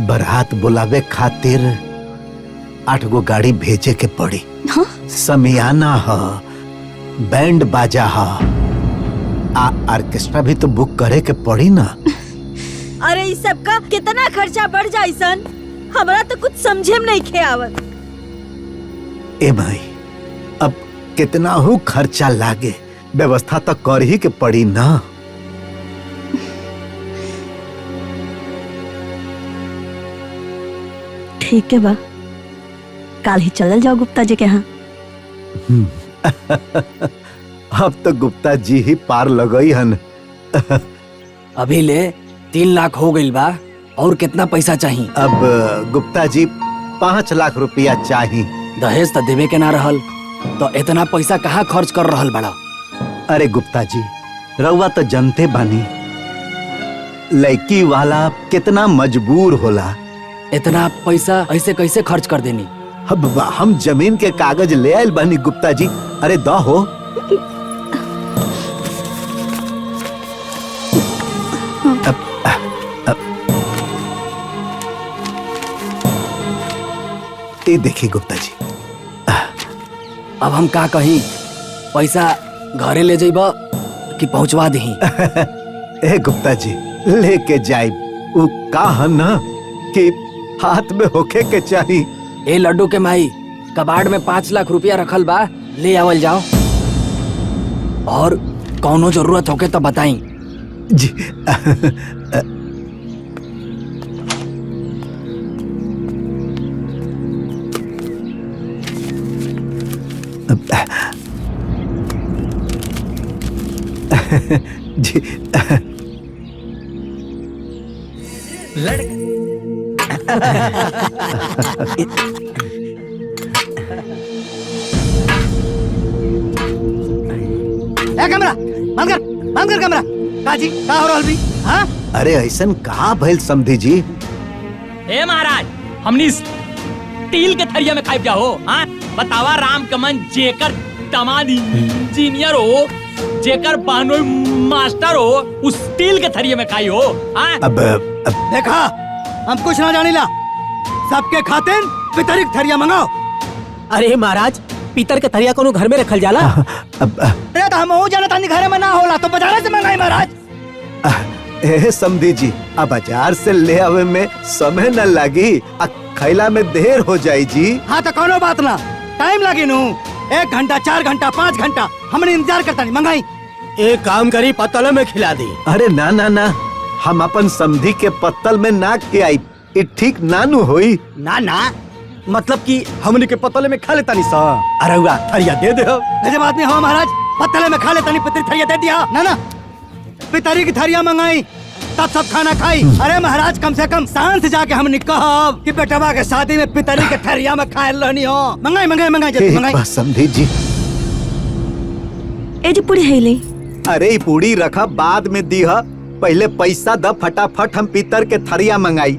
बारात बुलावे खातिर 8 गो गाड़ी भेजे के पड़ी। हाँ? समियाना ह, बैंड बाजा ह, ऑर्केस्ट्रा भी तो बुक करे के पड़ी ना। अरे इस सब का कितना खर्चा बढ़ जाए सन, हमरा तो कुछ समझे में नहीं खे आवत। ए भाई अब कितना हो खर्चा लागे, व्यवस्था तो कर ही के पड़ी ना। ठीक है बा, काल ही चलल जाओ गुप्ता जी के यहाँ। अब तो गुप्ता जी ही पार लगई हन। अभी ले 3 लाख हो गइल बा, और कितना पैसा चाहिए? अब गुप्ता जी 5 लाख रुपया चाहिए। दहेज तो देवे के ना रहल, तो इतना पैसा कहाँ खर्च कर रहल बड़ा? अरे गुप्ता जी रउआ तो जनते बानी, लड़की वाला कितना मजबूर होला। इतना पैसा ऐसे कैसे खर्च कर देनी? अब हम जमीन के कागज ले आयल बानी गुप्ता जी। अरे दा हो। ये देखिए गुप्ता जी। अब हम का कहीं, पैसा घरे ले जाइबा कि पहुंचवा दही? ए गुप्ता जी लेके जाइब। उ का है ना कि हाथ में होके के चाहिए। ए लड्डू के माई, कबाड़ में 5 लाख रुपया रखल बा, ले आवल जाओ। और कौनो जरूरत होके तो बताई। जी जी कैमरा बंद कर कैमरा। काजी का हो रहल भी? हाँ अरे ऐसन कहा भइल समधी जी? हे महाराज, हमनी स्टील के थरिया में खाई जा हो। हाँ बतावा, राम कमन जेकर दामाद इंजीनियर हो, जेकर बहनोई मास्टर हो, उस स्टील के थरिया में खाई हो। हाँ अब देखा, हम कुछ ना जानिला, सबके खातिर पितरी के थरिया मंगाओ। अरे महाराज, पीतर के थरिया कोनो घर में रखल जाला? अरे तो हम वो जाना तानी घरे में ना होला तो बाजार से मंगाई महाराज। ए समधी जी, अब बाजार से ले आवे में समय न लगी, खैला में देर हो जाई जी। हाँ तो कोनो बात ना, टाइम लगी नू, 1 घंटा 4 घंटा 5 घंटा हमने इंतजार करता नहीं, मंगाई। एक काम करी, पत्तल में खिला दी। अरे ना ना ना, हम अपन समधी के पत्तल में ना के आई, ये ठीक नानू होई। ना ना मतलब कि हमने के पत्तले में खा लेता नहीं सा। अरे हुआ थरिया दे दे। जब आदमी हो महाराज, पत्तले में खा लेता नहीं, पितरी थरिया दे दिया ना ना, पितरी की थरिया मंगाई तब सब खाना खाई। अरे महाराज, कम से कम शान से जाके हमने कहा कि बेटवा के शादी में पितरी के थरिया में खाए रहनी हो। मंगाई मंगाई मंगाई जल्दी मंगाई। समधी जी, ए जी पूरी है ले। अरे ई पूरी रखा, बाद में दी है, पहले पैसा द, फटाफट हम पीतर के थरिया मंगाई।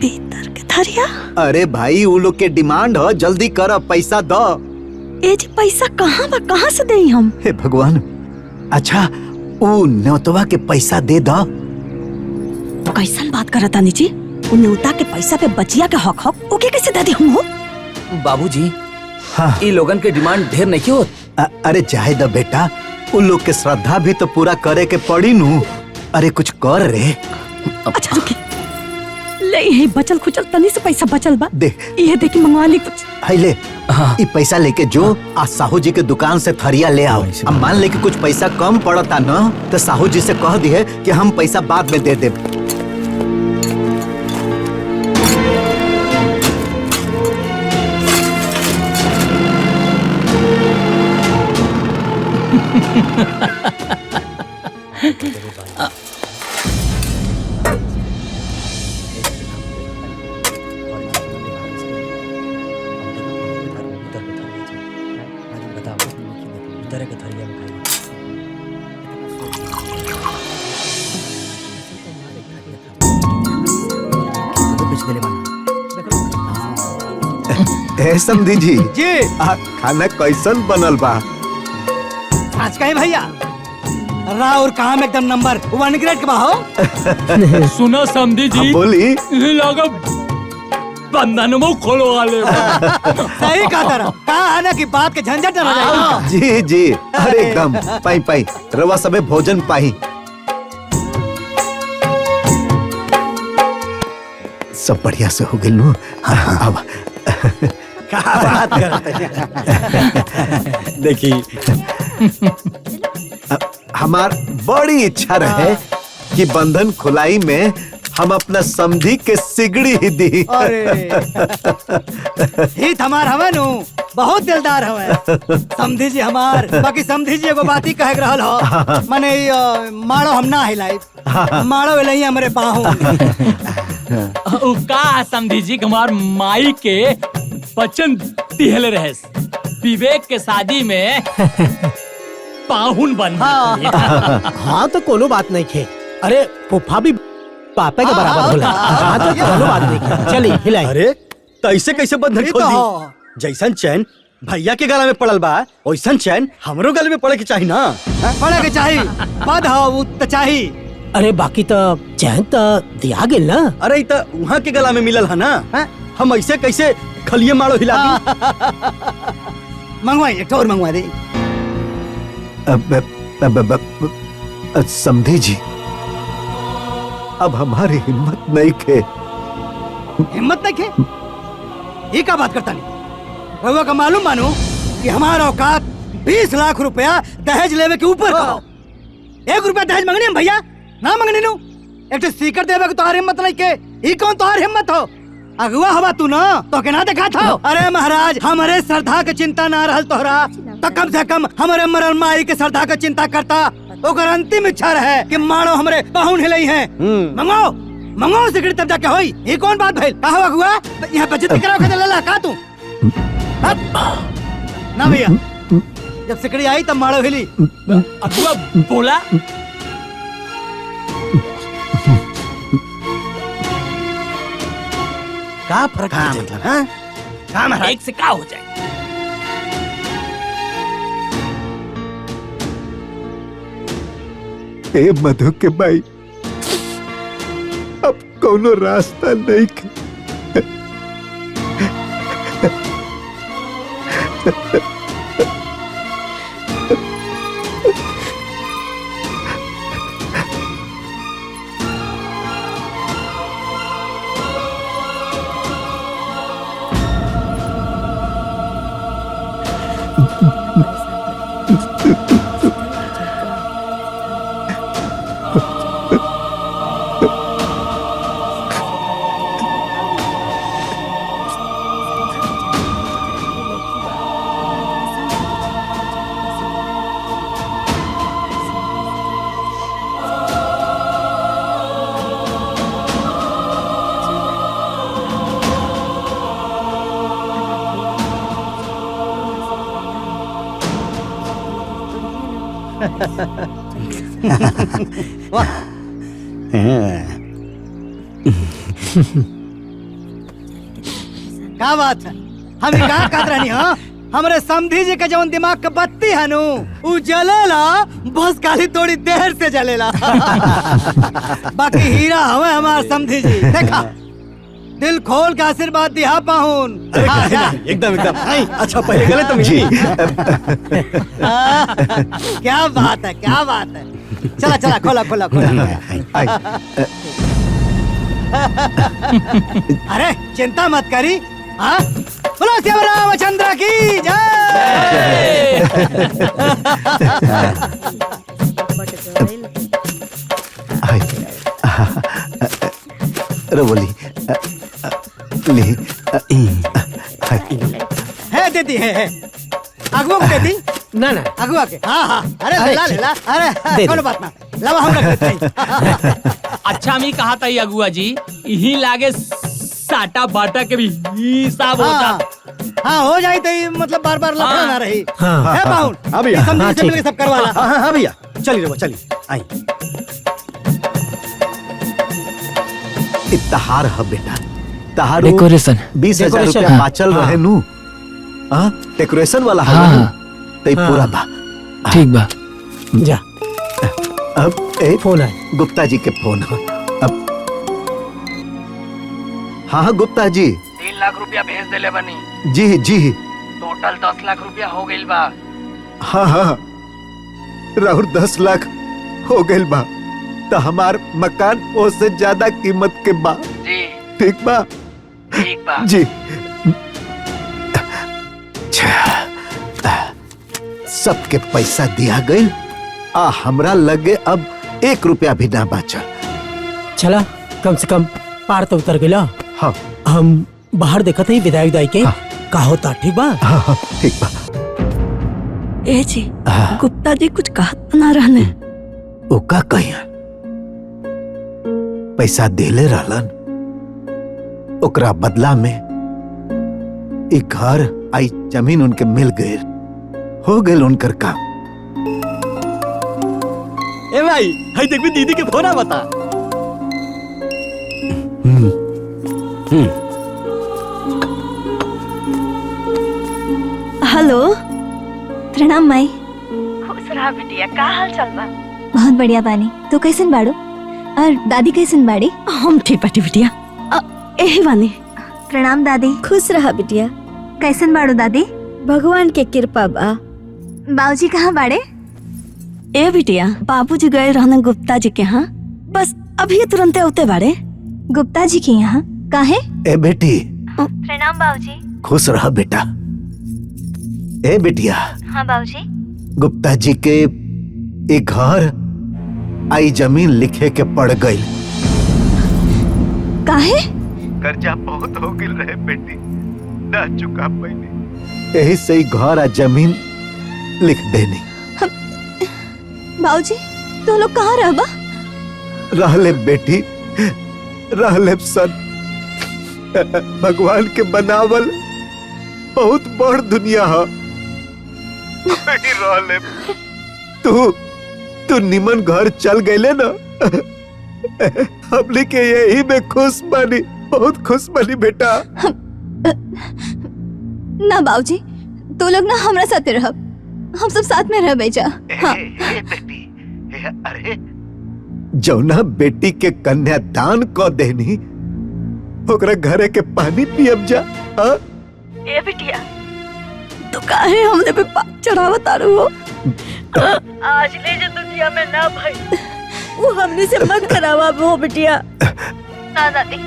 पीतर के थरिया? अरे भाई, वो लोग के डिमांड है, जल्दी कर, पैसा द। ए जी पैसा कहाँ बा, कहाँ से देई हम? हे भगवान, अच्छा वो न्योतवा के पैसा दे द। कैसन बात करता नी जी? उ न्योता के पैसा पे बचिया के हक हक ओके कैसे दे दी हम हो? बाबूजी, हाँ ये लोगन के डिमांड ढेर नहीं क्यों? अरे चाहे द बेटा, उन लोग के श्रद्धा भी तो पूरा करे के पड़ी नू। अरे कुछ कर रे। अच्छा रुकी, ले है बचल खुचल तनी से पैसा बचल बा, दे ये देखी मंगवा ली कुछ। हाय ले, ये पैसा लेके जो आज साहू जी के दुकान से थरिया ले आओ। अब मान ले कि कुछ पैसा कम पड़ता न, तो साहू जी से कह दिए कि हम पैसा बाद में दे दे। ए समधी जी खाना कैसन बनल बा? आज कहीं भैया राउर काम एकदम नंबर 1 ग्रेड के बा हो। सुनो समधी जी, बोली लोग बंधन मुंह खोलो वाले। सही कहा तारा, कहा है ना कि बात के झंझट न रह जाए। जी जी, अरे एकदम पाई पाई, रवा सबे भोजन पाई। सब बढ़िया से हो गइल नु। अब क्या बात करते हैं। देखी, हमार बड़ी इच्छा रहे कि बंधन खुलाई में हम अपना समधी के सिगड़ी ही दी। हित हमार हवे नु, बहुत दिलदार हवे समधी जी हमार। बाकी समधी जी एगो बात ही कहे के रहल हो, माने मारो हम ना हिलाई, मारो हिलाई हमरे बाहों। का समधी जी हमार माई के बचन दिहले रहे, विवेक के शादी में पाहुन बन। हाँ तो कोनो बात नहीं खे। अरे फूफा भी पापा के बराबर होला। हाँ तो कोनो बात नहीं खे, चली हिलाई। अरे तो ऐसे कैसे बंधन खोल दी? जैसन चैन भैया के गला में पड़ल बा, वैसन चैन हमरो गले में पड़े के चाहिए ना। पड़े के चाहिए, बद हो तो चाहिए। अरे बाकी तो चैन तो दिया गेल ना। अरे तो वहाँ के गला में मिलल है ना, हम ऐसे कैसे खलिए मारो हिला दी? मंगवाई एक और मंगवा दे। समधी जी, अब हमारी हिम्मत नहीं खे। हिम्मत नहीं खे? ये क्या बात करता नहीं? रहुआ का मालूम मानो कि हमारा औकात 20 लाख रुपया दहेज लेवे के ऊपर का। 1 रुपया दहेज मंगनी हम भैया ना मंगनी नु। एक सीकर देवे के तोहार हिम्मत नहीं के। ई कौन तोहार हिम्मत हो? अगुआ हवा तू ना, तो के ना देखा था। अरे महाराज, हमारे श्रद्धा के चिंता ना रहल तोहरा, तो कम से कम हमारे मरल माई के श्रद्धा के चिंता करता। ओकर अंतिम इच्छा रहे कि मानो हमरे पाहुन हिलाई हैं। मंगो मंगो सिगरेट तब जाके होई। ये कौन बात भइल? का हो अगुआ, यहाँ बचत कराओ के लला का तू? ना भैया, जब सिकड़ी आई तब मारो हिली। अगुआ बोला का फर्क काम। पड़ जाएगा हाँ? का महाराज एक से का हो जाए। ए मधु के भाई अब कोनो रास्ता नहीं के। क्या बात है हम कहा कहत रहनी हाँ हमरे समधी जी के जवन दिमाग के बत्ती है नु उ जलेला बस खाली थोड़ी देर से जलेला बाकी हीरा हमें हमार समधी जी देखा दिल खोल के आशीर्वाद दिया पाहुन एकदम एकदम अच्छा पहले गले तुम जी क्या बात है क्या बात है चला चला खोला खोला खोला अरे चिंता मत करी हाँ बोलो श्री रामचंद्र की जय अरे बोली ली है देती है अगुआ को देती ना ना अगुआ के हाँ हाँ अरे ला ले ला अरे कोनो बात ना लावा हम रख देते हैं अच्छा मैं कहा था अगुआ जी यही लागे साटा बाटा के भी हिसाब होता। हाँ हो जाए तो मतलब बार बार लफड़ा ना रही है पाहुन हाँ भैया समझी से मिलके सब करवा ला हाँ भैया चलिए रहो चलिए आई इत्तहार है बेटा तहार डेकोरेशन 20,000 रुपया हाँ, बाचल हाँ। रहे नु हाँ डेकोरेशन वाला है हाँ, तई हाँ। पूरा बा ठीक बा जा अब ए फोन आए गुप्ता जी के फोन है अब हाँ हाँ गुप्ता जी 3 लाख रुपया भेज देले बनी जी जी टोटल 10 लाख रुपया हो गइल बा। हाँ हाँ राहुल 10 लाख हो गइल बा तो हमार मकान उससे ज्यादा कीमत के बा जी ठीक बा ठीक बा जी सबके पैसा दिया गई आ हमरा लगे अब 1 रुपया भी ना बचा चला कम से कम पार तो उतर गया हाँ हम बाहर देखा थे विदाई विदाई के का होता ठीक बा हाँ हाँ ठीक बा ए जी गुप्ता जी कुछ कहत ना रहने ओ का कहिया पैसा देले रहलन ओकरा बदला में एक घर आई जमीन उनके मिल गए हो गए उनकर काम ए भाई हाय देख भी दीदी के फोन आ बता हेलो प्रणाम माई खुश रहा बिटिया का हाल चल बा बहुत बढ़िया बानी तू कैसन बाड़ू और दादी कैसन बाड़ी हम ठीक बाटी बिटिया एही बानी प्रणाम दादी खुश रहा बिटिया कैसन बाड़ू दादी भगवान के कृपा बा बाबूजी कहाँ बाड़े ए बिटिया बाबूजी गए रहने गुप्ता जी के यहाँ बस अभी तुरंत उते बाड़े गुप्ता जी के यहाँ काहे ए बेटी प्रणाम बाबूजी खुश रह बेटा ए बिटिया हाँ बाबूजी गुप्ता जी के एक घर आई जमीन लिखे के पड़ गई काहे कर्जा बहुत हो गई रहे बेटी ना चुका पैनी यही से ही घर आ जमीन लिख देनी बाबूजी तू लोग कहाँ रहबा रहले बेटी रहले सन भगवान के बनावल बहुत बड़ दुनिया है बेटी रहले तू निमन घर चल गए ना हमने के यही में खुश बानी बहुत खुश बनी बेटा। ना बाबूजी, तू लोग ना हमरा साथे रह, हम सब साथ में रह बेजा। हाँ। अरे जौना बेटी के कन्यादान क देनी ओकरा घरे के पानी पियब जा। हाँ? ए बिटिया, तू काहे हमने पे पाप चढ़ावत आरू हो? आज ले जो दुनिया में ना भाई, वो हमने से मत करावा वो बिटिया। ना दादी,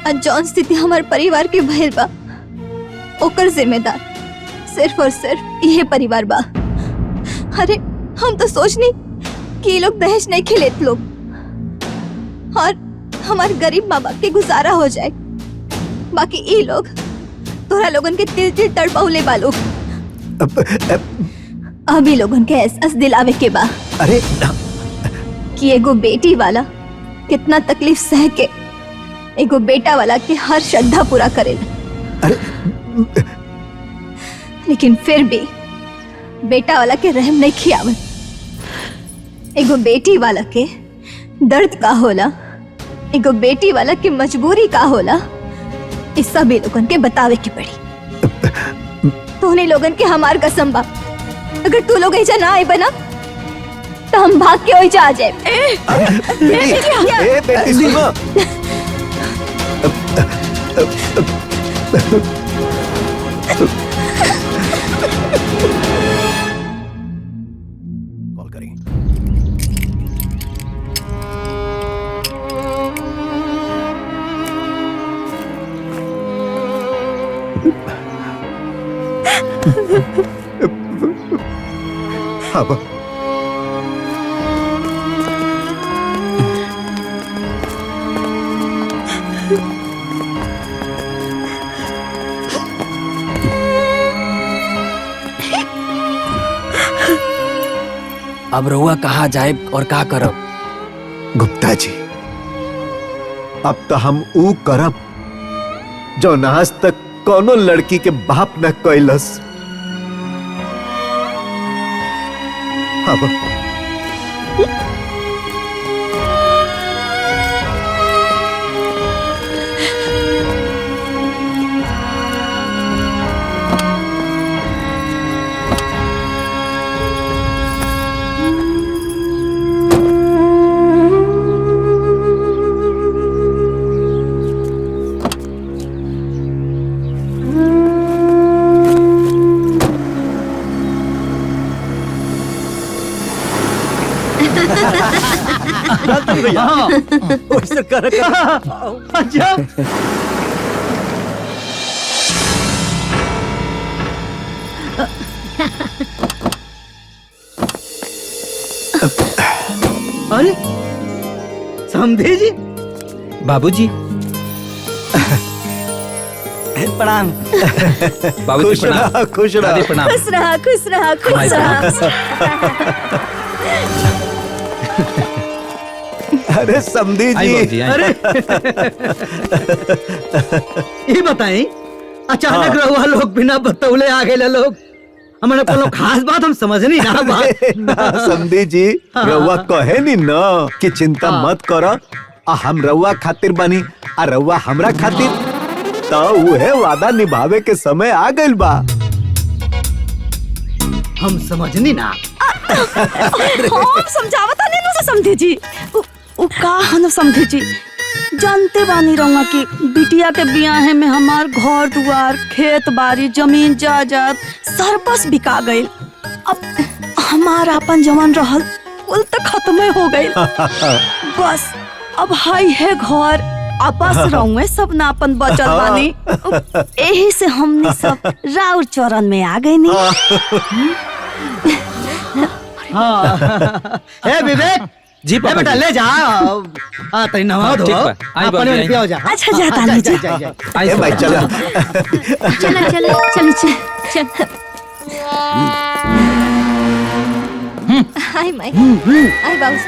आज जौन स्थिति हमारे परिवार के भइल बा, ओकर जिम्मेदार सिर्फ और सिर्फ यह परिवार बा। अरे हम तो सोचनी कि ये लोग दहेज नहीं खिलेत लोग, और हमारे गरीब माँ बाप के गुजारा हो जाए, बाकी ये लोग तोरा लोगन के तिल तिल तड़पाउले बा लोग। अभी लोगन के एहसास दिलावे के बा अरे कि एगो बेटी वाला कितना तकलीफ सह के एगो बेटा वाला के हर श्रद्धा पूरा करेला। लेकिन फिर भी बेटा वाला के रहम नहीं खियावत। एगो बेटी वाला के दर्द का होला, एगो बेटी वाला के मजबूरी का होला, इस सभी लोगन के बतावे की पड़ी। तोहने लोगन के हमार कसम बा, अगर तू लोग ऐसा ना आए बना तो हम भाग के हो जा जाए। बेटी सुनो। कॉल करें। अब अब रहुआ कहाँ जाए और का करब? गुप्ता जी, अब तो हम ऊ करब जो आज तक कोनो लड़की के बाप न कैलस। अब अच्छा अरे समझे जी। बाबूजी प्रणाम। बाबूजी खुश रहा, प्रणाम। खुश रहा। दादी प्रणाम। खुश रहा, खुश रहा, खुश रहा। अरे समधी आई जी, बाबूजी, आई। अरे ये बताएं, अचानक रहुआ लोग बिना बतौले आ गए लोग, हमारे कोनो खास बात हम समझ नहीं ना बात। ना समधी जी, रउआ कहे नी ना कि चिंता मत करो, आ हम रउआ खातिर बनी आ रउआ हमरा खातिर, तो उहे वादा निभावे के समय आ गइल बा। हम समझनी ना। हम समझावता नहीं ना समझे जी। उ का हन समझे जी, जानते बानी रहूंगा कि बिटिया के बियाहे में हमार घर दुआर खेत बाड़ी जमीन जायदाद सरपस बिका गई। अब हमारा अपन जवान रहल कुल तो खत्म हो गई। बस अब हाई है घर आपस रहूंगे, सब ना अपन बचल बानी। यही से हमने सब राउर चरण में आ गए नी। ए विवेक जी ए बेटा ले जा। हाँ तरी नवा दो। ठीक बा। आई अपने बाबूजी, में पियो जा। अच्छा जाता नहीं जी। आई ए भाई चला। चलो चलो चलो चल चल। हाय माय, हाय बाबू।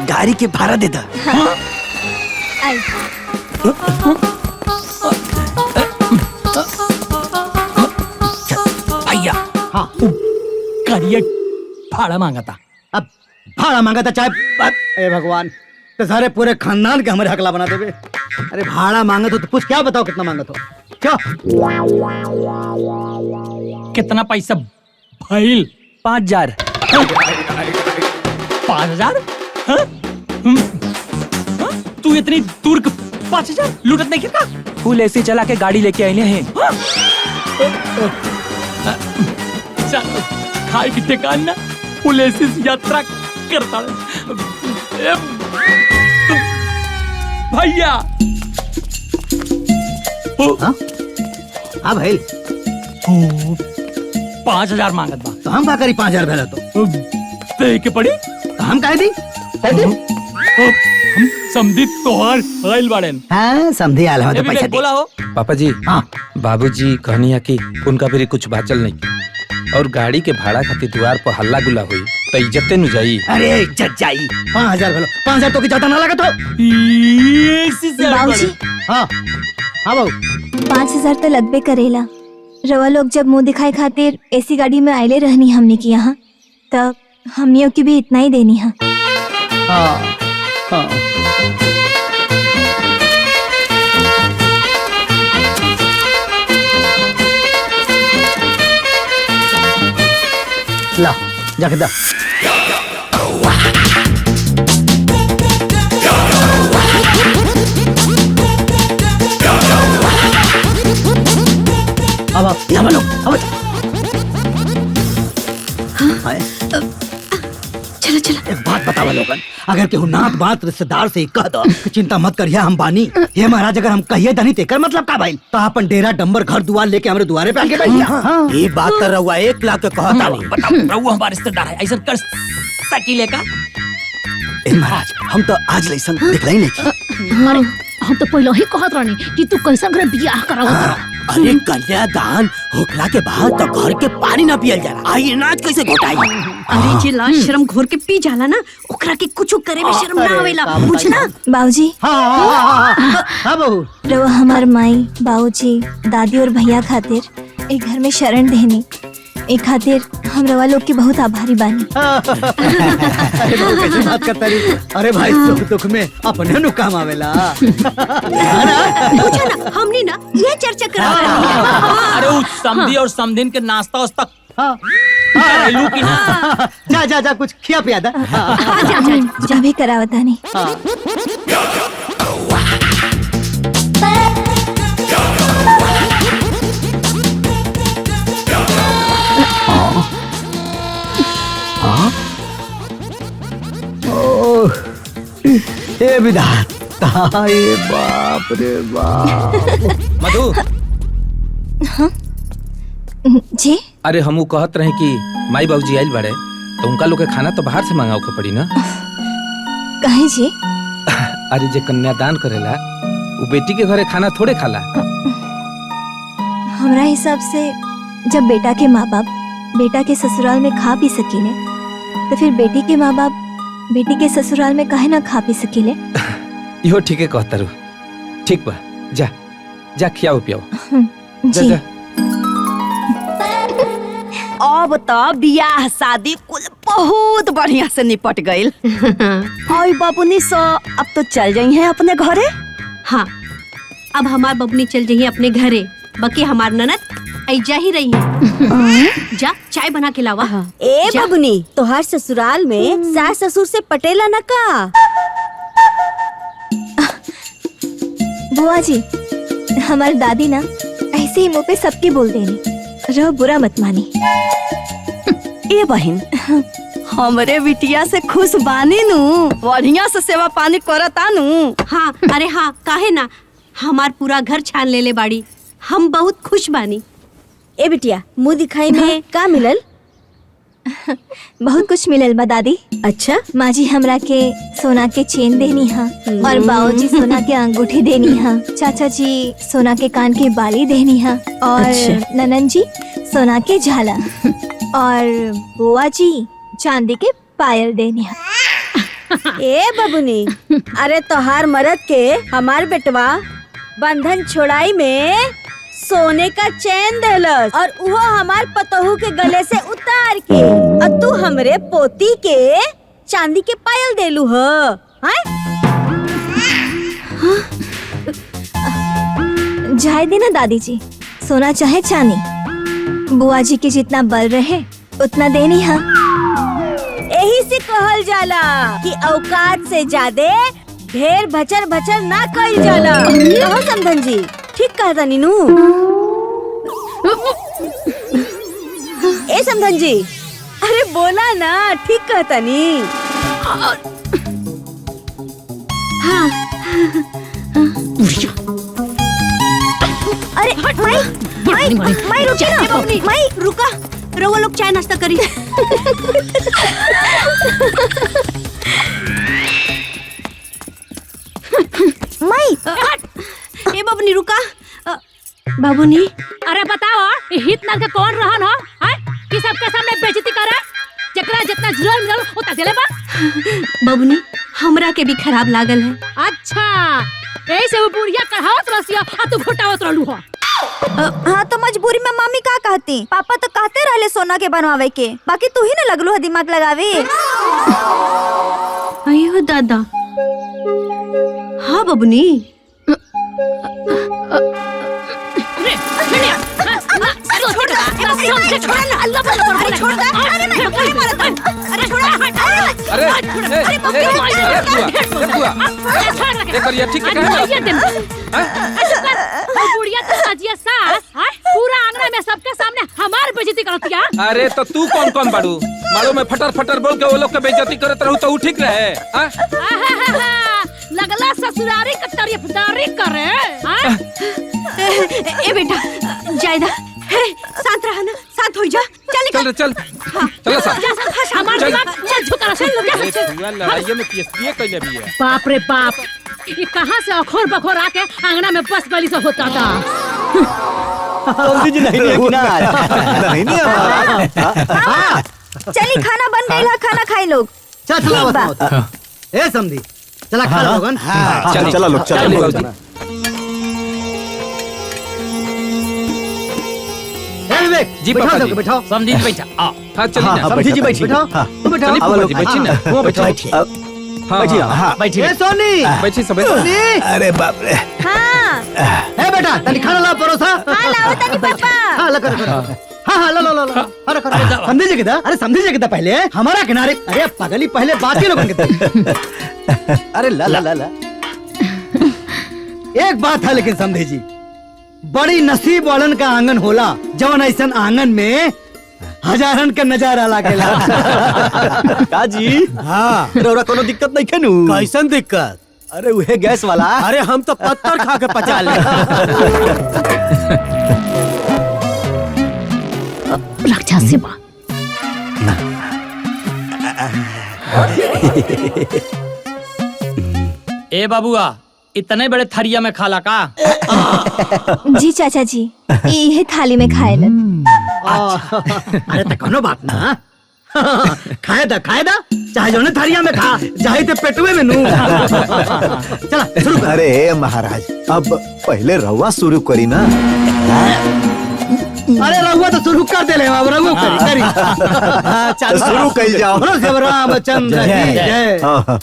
गाड़ी के भाड़ा दे दा। आई भैया हाँ करिए भाड़ा मांगा था। अब भाड़ा मांगा था चाहे ए भगवान, तो सारे पूरे खानदान के हमारे हकला बना देवे। अरे भाड़ा मांगत हो तो पूछ, क्या बताओ कितना मांगत हो? क्या कितना पैसा भाईल? 5000। 5000? तू इतनी दूर 5000 लूटत नहीं क्या? फुल एसी चला के गाड़ी लेके आए हैं। चल खाए की ठिकान ना, पुलिस यात्रा करता है। भैया हाँ भाई 5000 मांगत बा। तो हम का करी? 5000 भेला तो दे के पड़ी तो हम कह दी हम समझी तोहार आइल बाड़न। हाँ समझी आल हो तो पैसा बोला हो। पापा जी, हाँ बाबूजी कहनी है कि उनका भी कुछ बाचल नहीं और गाड़ी के भाड़ा खातिर द्वार पर हल्ला गुल्ला हुई तो इज्जत न जाई। अरे इज्जत जाई। 5000 भेलो, 5000 तो की ज्यादा ना लगा तो। बाबूजी हाँ हाँ बाबू 5000 तो लगबे करेला। रवा लोग जब मुंह दिखाए खातिर ऐसी गाड़ी में आइले रहनी हमने की यहाँ, तब हमनियों की भी इतना ही देनी है। हाँ हाँ ला जाके दा। अब यहाँ बोलो, अब चलो चलो। एक बात बतावा लोगन, अगर केहू नात बात रिश्तेदार से कह दो कि चिंता मत करिए हम बानी, ये महाराज अगर हम कहिए दनी तेकर मतलब का भाई? तो अपन डेरा डंबर घर दुआर लेके हमारे दुआरे पे आके बैठिए। ये बात कर रहा 1 लाख के कहता नहीं। बताओ रहू हमारा रिश्तेदार है, ऐसा कर सकीले का? ए महाराज हम तो आज लइसन दिखला ही नहीं। अरे हम तो पहले ही कहत रहनी कि तू कैसन घर बियाह करावत। अरे कन्यादान होखला के बाद तो घर के पानी ना पियल जाला, आई अनाज कैसे घोटाई? अरे जे लाज शर्म घोर के पी जाला ना, ओकरा के कुछ करे में शर्म ना आवेला, बुझना? बाबूजी हाँ बहू रवा हमार माई बाबूजी दादी और भैया खातिर एक घर में शरण देनी, एक खातिर हम रवा लोग की बहुत आभारी बानी। अरे बहू कैसे बात करता रही? अरे भाई सुख दुख में अपने नु काम आवेला। पूछा ना हमनी ना ये चर्चा करा रही। अरे उस समधी और समधिन के नाश्ता वास्ता लू की ना। जा जा जा कुछ खिया पिया दा। जा भी करावता नहीं। ए विधाता, ये बाप रे बाप। मधु जी अरे हमू कहत रहे कि माई बाबूजी आइल बाड़े तो उनका लोग के खाना तो बाहर से मंगाओ के पड़ी ना। कहे जी? अरे जे कन्यादान करेला वो बेटी के घरे खाना थोड़े खाला। हमरा हिसाब से जब बेटा के माँ बाप बेटा के ससुराल में खा पी सकीले, तो फिर बेटी के माँ बाप बेटी के ससुराल में काहे ना खा पी सकीले? इहो ठीके कहता रू। ठीक बा, जा जा खियाओ पियाओ। जा जी जा। अब तो बियाह शादी कुल बहुत बढ़िया से निपट गईल। और बाबूनी सो अब तो चल जाई हैं अपने घरे। हाँ अब हमार बबनी चल जाइए अपने घरे, बाकी हमार ननद ऐजा ही रही है। जा चाय बना के लावा। ए बबुनी, तोहार ससुराल में सास ससुर से पटेला न का? बुआ जी हमारी दादी ना ऐसे ही मुंह पे सबके बोल देनी, रहो बुरा मत मानी। ए बहन, हमरे बिटिया से खुश बानी नु, बढ़िया से सेवा पानी करता नु। हाँ अरे हाँ काहे ना, हमार पूरा घर छान ले ले बाड़ी, हम बहुत खुश बानी। ए बिटिया मुंह दिखाई में का मिलल? बहुत कुछ मिलल बा दादी। अच्छा माँ जी हमरा के सोना के चेन देनी है और बाबूजी सोना के अंगूठी देनी है, चाचा जी सोना के कान की बाली देनी है और अच्छा। ननन जी सोना के झाला और बुआ जी चांदी के पायल देनी है। ए बबुनी, अरे तोहार मरद के हमार बेटवा बंधन छोड़ाई में सोने का चैन देलस और वो हमार पतोहू के गले से उतार के, और तू हमरे पोती के चांदी के पायल देलू ह। जाए देना दादी जी, सोना चाहे चांदी, बुआ जी के जितना बल रहे उतना देनी। हाँ, यही से कहल जाला कि औकात से ज्यादा ढेर भचर भचर ना कइल जाला। कहो समधन जी, ठीक कहता नीनू। ए समधन जी, अरे बोला ना, ठीक कहता नी। हाँ। अरे माई रुका ना, माई रुका, रउआ लोग चाय नाश्ता करी। माई ए बबनी रुका। बाबूनी, अरे बताओ हित नल के कौन रहन हो हैं कि सबके सामने बेइज्जती करे, जकरा जितना जुर्म मिलल उतना देले बा। बबनी हमरा के भी खराब लागल है। अच्छा, ऐसे वो बुढ़िया कढ़ावत रसिया आ तू घोटावत रहलू हो। हाँ तो मजबूरी में मम्मी का कहती, पापा तो कहते रहले सोना के बनवावे के, बाकी तू ही ना लगलू है दिमाग लगावे। अयो दादा। हाँ बबनी, पूरा आंगन में सबके सामने हमार बेइज्जती करतिया। अरे तो तू कौन कौन बाड़ू? मालूम है फटर फटर बोल के वो लोग के बेइज्जती करत रहू तो उ ठीक रहे। लगला ससुरारी का तारीफदारी करे। ए बेटा जायदा, शांत रहा ना, शांत हो जा। चल चल चल सा हमार दिमाग चल झुका लड़ाई में केसरिए कइले भी है। बाप रे बाप, ये कहां से अखोर बखोर आके आंगना में बस गली से होता था। जी नहीं चली खाना बन गई है, खाना खाई लोग। चला ए समधी, चला खा लोगन। चला लोग, चला। जी बैठाओ पापा सबको, जी, बैठाओ। समझी बैठा। हाँ चलिए ना, समधी जी बैठी, बैठाओ। तुम बैठाओ। चलिए पापा जी बैठी ना, वो बैठो। हाँ बैठी। ए सोनी, बैठी सब। अरे बाप रे। हाँ ए बेटा तनी खाना ला परोसा। हाँ लाओ तनी पापा। हाँ ला कर। हाँ ला ला ला ला। अरे कर। समझी जी किधर? अरे समझी जी किधर पहले? हमारा किनारे। अरे पगली पहले बाकी लोगों के। अरे ला ला ला ला। एक बात है लेकिन समझी जी, बड़ी नसीब वालन का आंगन होला जवन ऐसन आंगन में हजारन का नजारा लागेला। का जी? हाँ रौरा कोनो दिक्कत नहीं खेनू? कैसन दिक्कत? अरे उहे गैस वाला। अरे हम तो पत्थर खा के पचा ले। राक्षसी बा। ए बाबुआ, इतने बड़े थरिया में खाला का? जी चाचा जी, ये थाली में खाए लन। अरे तो कोनो बात ना। खाए दा चाहे जो थारिया में खा, चाहे तो पेटुए में नू। चला शुरू कर। अरे महाराज, अब पहले रवा शुरू करी ना। अरे रहुआ तो शुरू कर दे ले, अब रहुआ करी। तो शुरू कर जाओ। बोलो रामचंद्र की जय। हाँ।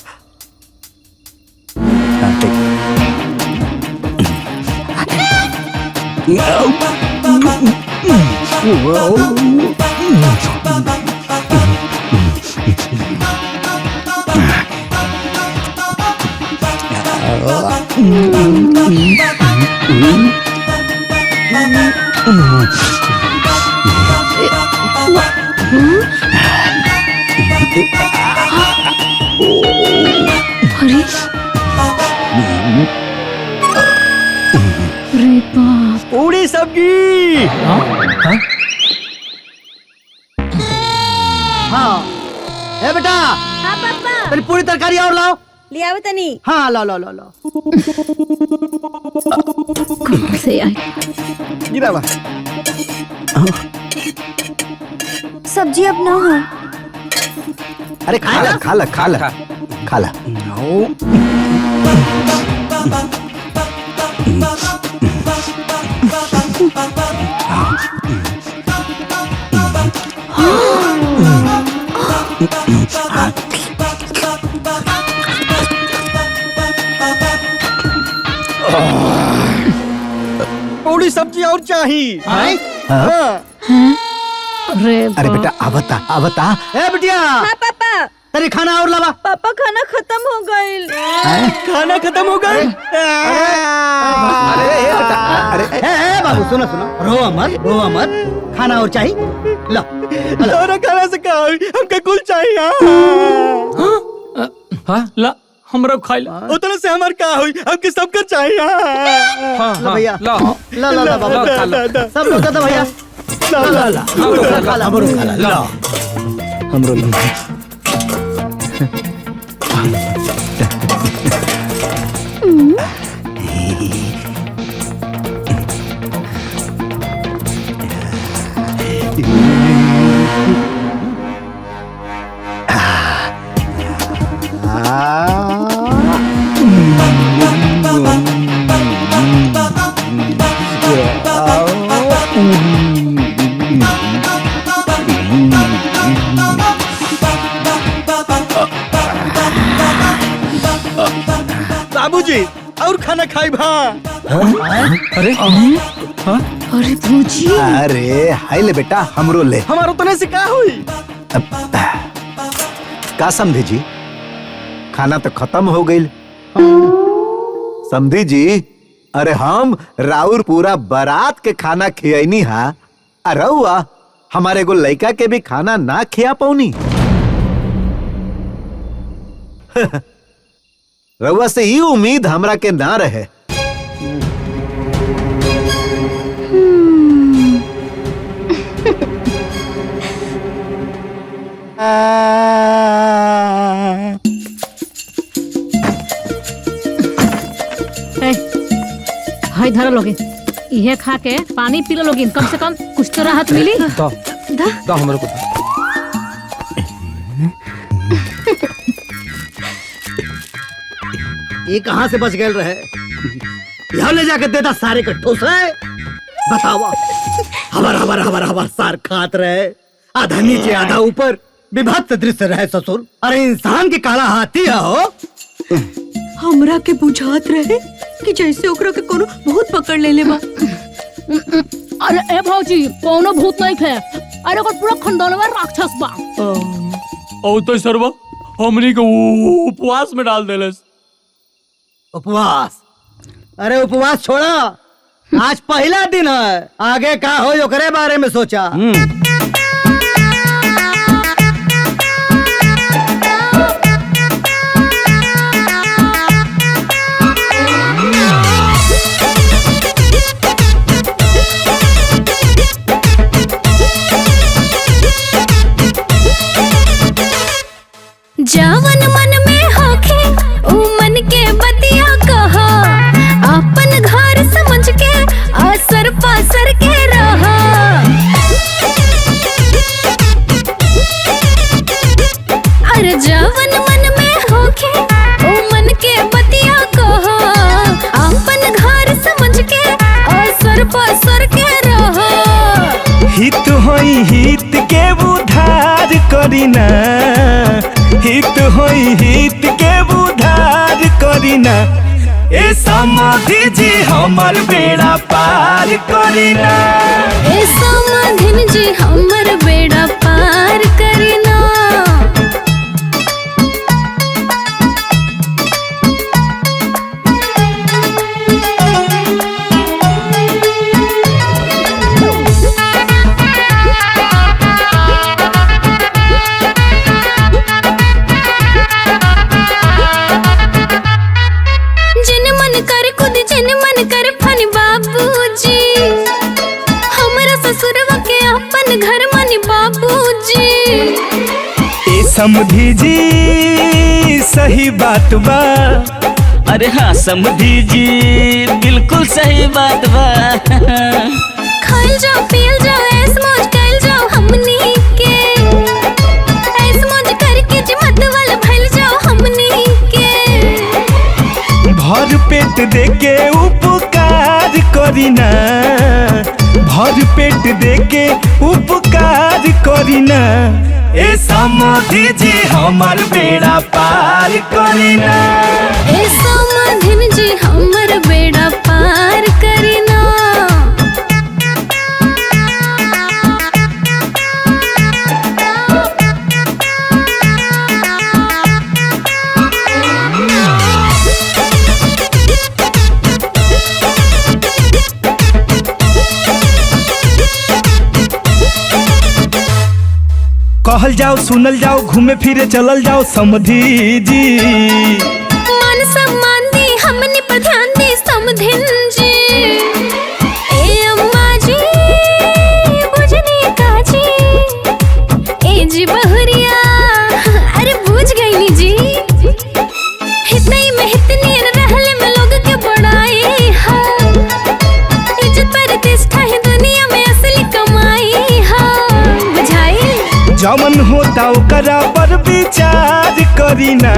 अरे बाप, पूरी सब्जी। हाँ ए बेटा, हाँ पापा, तेरी पूरी तरकारी और लाओ। ले आओ तनी। हाँ लो लो लो लो। कहाँ से आई? जी बाबा। सब्जी अब ना हो। अरे खा ला। खा ला खा ला खा ला। थोड़ी सब्जी और चाहिए। हाँ? अरे बेटा आवता आवता। ए बिटिया हाँ पापा। तेरी खाना और लावा। पापा खाना खत्म हो गई। खाना खत्म हो गई। अरे बाबू सुनो सुनो, रो मत, खाना और चाहिए? लो और खाना से कहा हमके कुल चाहिए। हाँ ला हमरा खाई ला। उतने से हमार का हुई, हमके सब कर चाहिए। लो भैया ला ला ला बाबू सब लोग दो भैया। ला ला ला हमरो खा ला। हमरो बाबूजी और खाना खाई भा। अरे अरे भूजी अरे हाय ले बेटा हमरो ले। हमारे उतने से का हुई? का समझी जी, खाना तो खत्म हो गई। समझी जी, अरे हम राउर पूरा बारात के खाना खियानी हा। अरे हुआ हमारे को लड़का के भी खाना ना खिया पौनी। रउआ से ही उम्मीद हमरा के ना रहे। हाय धरो लोगे, ये खा के पानी पी लो लोगे, कम से कम कुछ तो राहत मिली। तो हमरे को ये कहाँ से बच गए रहे? यहाँ ले जाकर देता सारे का ठोस है। बतावा हमार सार खात रहे, आधा नीचे आधा ऊपर, विभत्स दृश्य रहे ससुर। अरे इंसान के काला हाथी हो। हमरा के बुझात रहे कि जैसे ओकरा के कोनो भूत पकड़ ले बा। अरे ए भौजी कोनो भूत नहीं थे, अरे ओकर पूरा खंडोलवा राक्षस बा। ओ तो सरवा हमनी को उपवास में डाल देलस। उपवास? अरे उपवास छोड़ा, आज पहला दिन है, आगे का हो ओकरे बारे में सोचा। जावन मन में होखे ऊ मन के बतिया कहा, अपन घर समझ के असर पासर के रहा। अरे जावन मन में होखे ऊ मन के बतिया कहा, अपन घर समझ के असर पासर के रहा। हित होई हित के उधार करीना, हित होई हित के उधार करीना। ए समाधि जी हमर बेड़ा पार करीना, ए समाधिन जी हमर बेड़ा पार करीना। जिन मन कर खुद जिन मन कर फन बाबूजी, हमरा ससुरवा के अपन घर मन बाबूजी। ए समधि जी सही बात बा। अरे हाँ समधी जी बिल्कुल सही बात बा। खाइल जाओ पियल जाओ ऐस मौज कैल जाओ हमनी के, ऐस मौज करके जिमत वाला भइल जाओ हमनी के। भर पेट देके उपकार करीना, भर पेट देके उपकार करीना। ए समाधि जी हमर बेड़ा पार करीना, ए समाधिन जी हमर बेड़ा कहल जाओ सुनल जाओ घूमे फिरे चलल जाओ समधी जी। मान सम्मान दी हमने पर ध्यान दी समधिन जी। ए अम्मा जी बुझनी का जी। ए जी बहुरिया अरे बुझ गई नी जी। हितई में हितनी रहले में लोग के बड़ाई हा। इज्जत प्रतिष्ठा ही दुनिया में असली कमाई हा। बुझाई जवन होता ओकरा पर विचार करीना।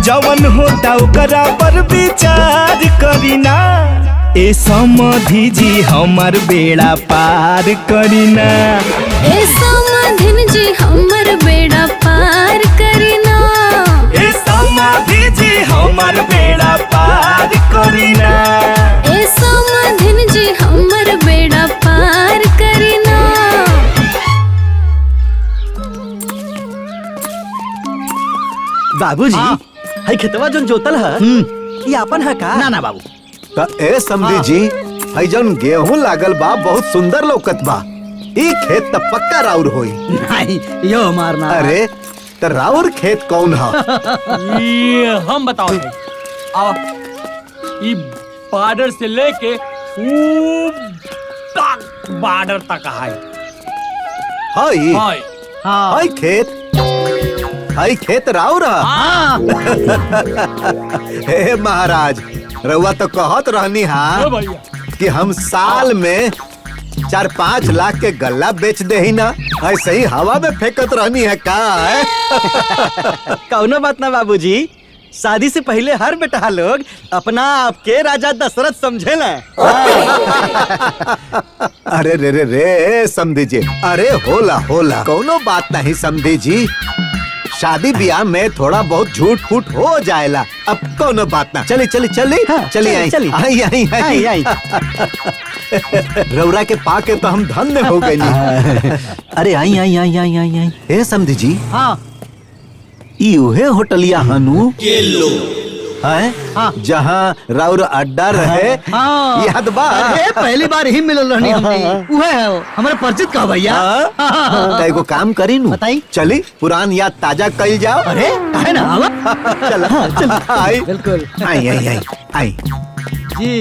जवन होता ओकरा पर विचार करीना। ए समधी जी हमार बेड़ा पार करीना। ए समधिन जी हमर बेड़ा पार करीना। ए समधी जी हमार बेड़ा पार करीना। ए समधिन जी हमर बेड़ा पार करीना। बाबूजी हाई खेतवा जोन जोतल है ये अपन है का? ना ना बाबू। त ए समधी जी हई जौन गेहूं लागल बा बहुत सुंदर लौकत बा। ई खेत त पक्का राउर होई। नहीं यो मारना। अरे त राउर खेत कौन है? ये हम बताओ आओ ये बॉर्डर से लेके बॉर्डर तक है। हई हाय हई खेत हई खेत राउर हाँ। हे महाराज रउआ तो कहत रहनी हा कि हम साल में 4-5 लाख के गल्ला बेच दे ही ना। ऐसे ही हवा में फेंकत रहनी है का? कौनो बात ना बाबूजी। शादी से पहले हर बेटा लोग अपना आपके राजा दशरथ समझेला। अरे रे रे रे समधी जी अरे होला होला कौनो बात नहीं समधी जी। शादी ब्याह में थोड़ा बहुत झूठ फूट हो जाएला। अब कौनो बात ना। चली चली चली चली आई चली। आई आई आई आई। रौरा के पाके तो हम धन्य हो गए। अरे आई आई आई आई आई आई। हे समधी जी हाँ ई उहे होटलिया हनु है जहाँ राउर अड्डा रहे हाँ। याद बा? अरे पहली बार ही मिलल रहनी हमने। उहे है वो हमारे परिचित का भैया। तो एगो काम करी नु बताई। चली पुरान याद ताजा कल जाओ। अरे है ना आवा। चल चल आई बिल्कुल आई आई आई आई जी।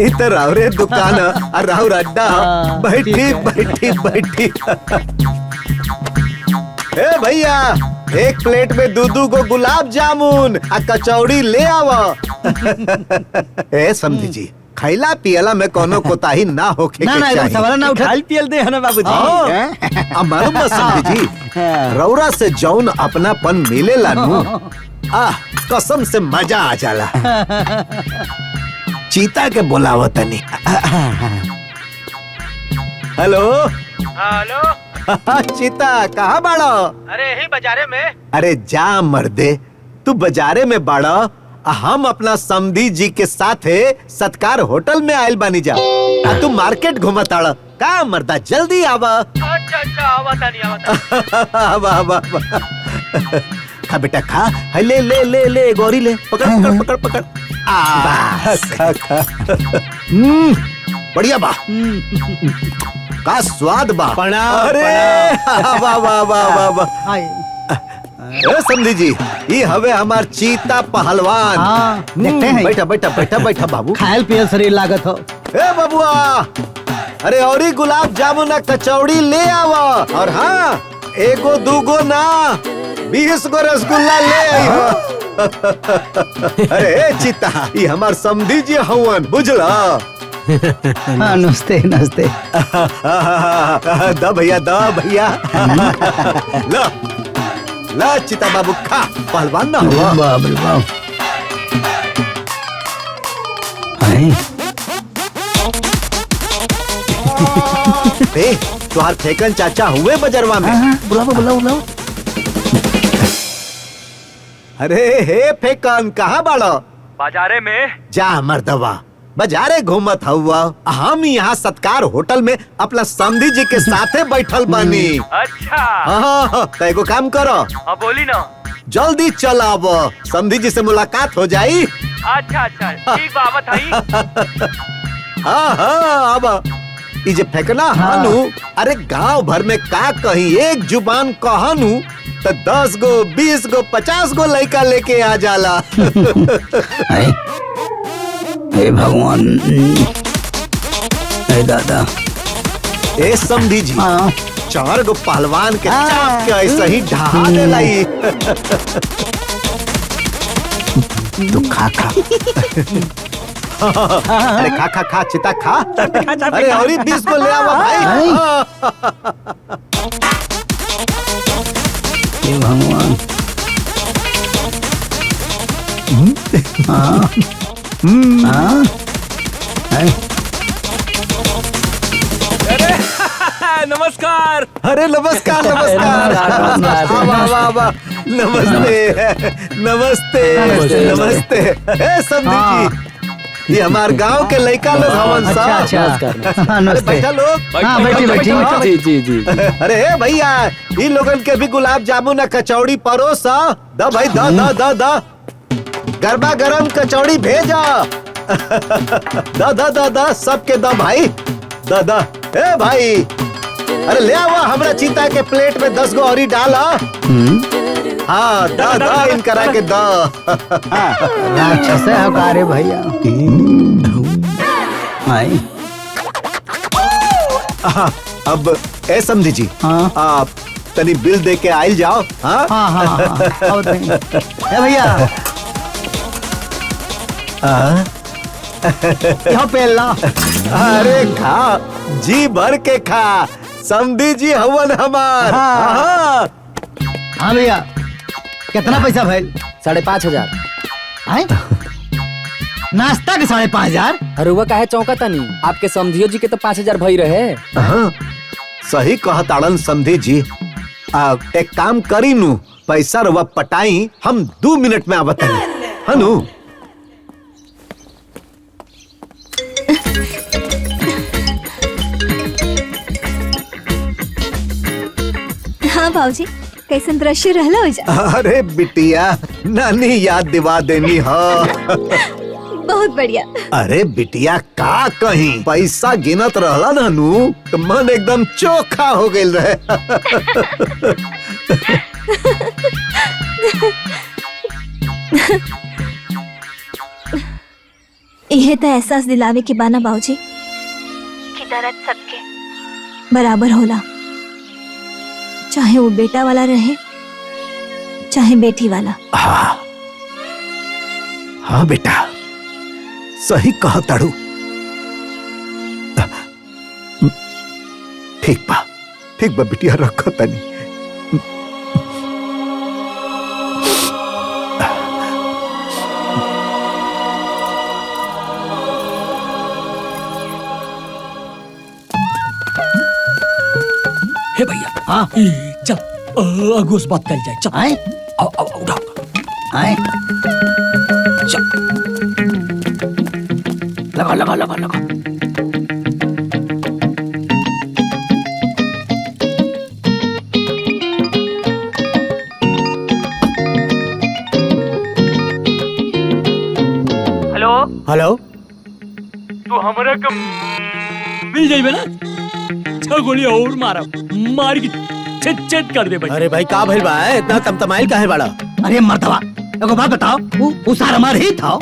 इधर राउरे दुकान और राउर अड्डा। हाँ, बैठी ठीक है। बैठी बैठी। ए भैया एक प्लेट में दू गो गुलाब जामुन आ कचौड़ी ले आवा। ए समधी जी खैला पियला में कोनो कोताही ना होके ना के ना चाहिए। सवाल ना उठा। खाल पियल दे है ना बाबूजी। अब मालूम बा समधी जी रौरा से जौन अपनापन मिलेला नु कसम से मजा आ जाला। चीता के बोलावो तनी। हेलो हेलो चीता कहाँ बाड़ो? अरे यही बाजारे में। अरे जा मर्दे तू बाजारे में बाड़ो। हम अपना समधी जी के साथे सत्कार होटल में आयल बानी जा। तू मार्केट घूमताड़ का मर्दा जल्दी आवा। अच्छा आवा तानी आवा आवा आवा। खा बेटा खा है ले ले ले ले गौरी ले पकड़ पकड़ पकड़ पकड़। खा खा। बढ़िया बा का स्वाद बा। अरे वाह वाह वाह वाह। ए समधी जी ये हवे हमार चीता पहलवान। हाँ, देखते हैं। बैठा बैठा बैठा बैठा बाबू। खायल पियल शरीर लागत हो। ए बबुआ अरे और ही गुलाब जामुन कचौड़ी ले आवा। और हाँ एगो दूगो ना 20 गो रसगुल्ला ले आइयो। अरे चीता ये हमार समधी जी हवन बुझला। हाँ नमस्ते नमस्ते। द भैया द भैया। ला ला चिता बाबू खा पहलवान ना हुआ। बाप रे बाप। तुहार फेकन चाचा हुए बजरवा में। बुलाओ बुलाओ बुलाओ। अरे हे फेकन कहाँ बाड़ो? बाजारे में। जा मर्दवा बाजारे घूमत हुआ। हम यहाँ सत्कार होटल में अपना समधी जी के साथे बैठल बानी। अच्छा हाँ तो एगो काम करो अब बोली ना। जल्दी चल अब समधी जी से मुलाकात हो जाई। अच्छा ठीक बाबत है। हाँ हाँ अब ये जे फेंकना हानू, अरे गांव भर में का कहीं एक जुबान कहनू तो 10 गो 20 गो 50 गो लड़का लेके आ जाला। हे भगवान, हे दादा, ए समधी जी, 4 गो पहलवान के चाप के ऐसे ही ढहा देलाई। तू खा खा। अरे खा खा खा, चिता खा। अरे और 20 को ले आवा भाई। हे भगवान। नमस्कार। अरे नमस्कार नमस्कार। वाह वाह वाह, नमस्ते नमस्ते नमस्ते। ए समधी जी, ये हमारे गांव के लड़का लोग हवन सा। अरे बैठा लोग। हाँ, बैठी बैठी। जी जी जी। अरे भैया, इन लोगन के भी गुलाब जामुन कचौड़ी परोस। द भाई द द द द गरबा गरम कचौड़ी भेजा। द द द द सबके द भाई, द द। ए भाई, अरे ले आवा हमरा चीता के प्लेट में 10 गो और डाला। हाँ द द इन करा के द। राक्षस है हकारे भैया। अब ए समझी जी, आप तनी बिल दे के आइल जाओ। हाँ हाँ हाँ, भैया पे ला। अरे खा, जी भर के खा। समधी जी हवन हमार। हाँ भैया, कितना पैसा भाई? 5,500। नाश्ता के 5,500? हरुआ काहे चौंका नहीं? आपके समधियो जी के तो 5,000 भई रहे। हाँ, सही कहताड़न समधी जी। एक काम करी नू, पैसा रवा पटाई, हम 2 मिनट में आवत हनी। हनु हाँ बाबूजी, कैसन दृश्य रहला हो जा। अरे बिटिया, नानी याद दिवा देनी। हाँ बहुत बढ़िया। अरे बिटिया, का कहीं पैसा गिनत रहला नानू तो मन एकदम चोखा हो गइल रहे। यह तो एहसास दिलावे के बाना बाबूजी कि दर्द सबके बराबर होला, चाहे वो बेटा वाला रहे चाहे बेटी वाला। हाँ हाँ बेटा, सही कहा ताड़ू। ठीक बा बिटिया, रखो तनी। हे भैया, हाँ चल अगुस बात कर जाए। चल आए, आओ उठा आए, चल लगा। हेलो, तू हमारा कम मिल जाइबे ना? 6 गोली और मारा, मार के छेद कर दे भाई। अरे भाई का भइल बा? इतना तमतमाइल काहे बाड़ा? अरे मर्दवा, एगो बात बताओ, वो सारा हमार ही था।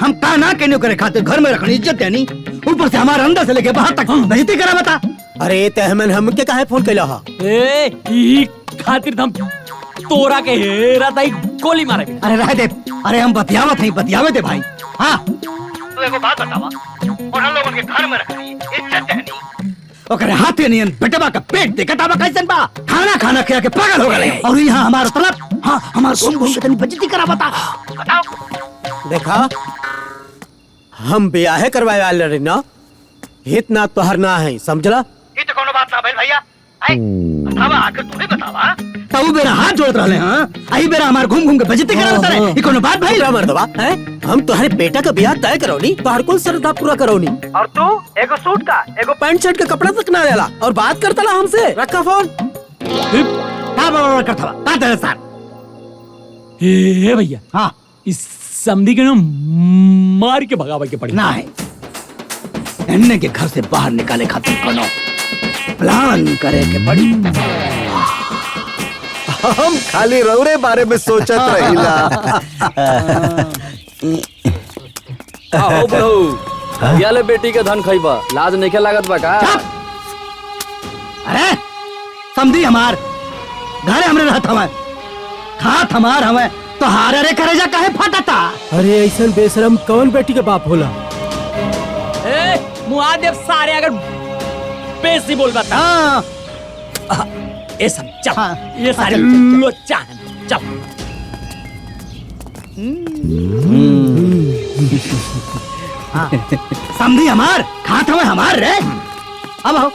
हम का ना कहने करे खातिर घर में रखनी इज्जत देनी, ऊपर से हमारे अंदर से लेके बाहर तक बेइज्जती करा। बता। अरे तहमन हमके काहे फोन कैला हा? ए ई खातिर हम तोरा के हेरा ताई गोली मारे। अरे रह दे, अरे हम बतियावत नहीं, बतियावे दे भाई। हाँ, तू एगो बात बतावा, और हम लोगन के घर में रखनी इज्जत देनी, ओकरे हाथे नियन बेटवा का पेट देखत आवा कैसन बा? खाना खिया के पागल हो गए, और यहाँ हमारा तलब। हाँ, हमार घूम के तनी बेइज्जती करा। बताओ। देखा, हम ब्याह करवाए वाले रही ना, इतना तोहर ना है, समझला? ये तो कोनो बात ना भाई भैया। बतावा, आकर तू ही बतावा। तू बेरा हाथ जोड़त रहले। हाँ, आई बेरा हमार घूम के बेइज्जती करा बता रहे। ये कोनो बात भाई? मर्दवा, हम तुम्हारे बेटा का ब्याह तय करौनी, तोहर कुल श्रद्धा पूरा करौनी, और तू एगो सूट का, एगो पैंट शर्ट का कपड़ा तक ना लेला, और बात करता ला हमसे। रखा फोन। का बड़ा करता बा? बात है सर। ए भैया, हाँ, इस समधी के ना मार के भगावे के पड़ी। ना है, एन्ने के घर से बाहर निकाले खातिर कोनो प्लान करे के पड़ी। हम खाली रौरे बारे में सोचत रहिला। आओ बहू याले बेटी के धन खइबा लाज नहीं के लागत बा का? अरे समझी हमार घरे हमरे रहत हमें खात हमार हमें तो हारे रे करेजा काहे फटता। अरे ऐसा बेशरम कौन बेटी के बाप होला? ए मुआदेव सारे अगर बेसी बोल बता। ये सब चल ये सारे लोचा हैं चल। समझी हमार खात हमें हमार रे। अब आओ।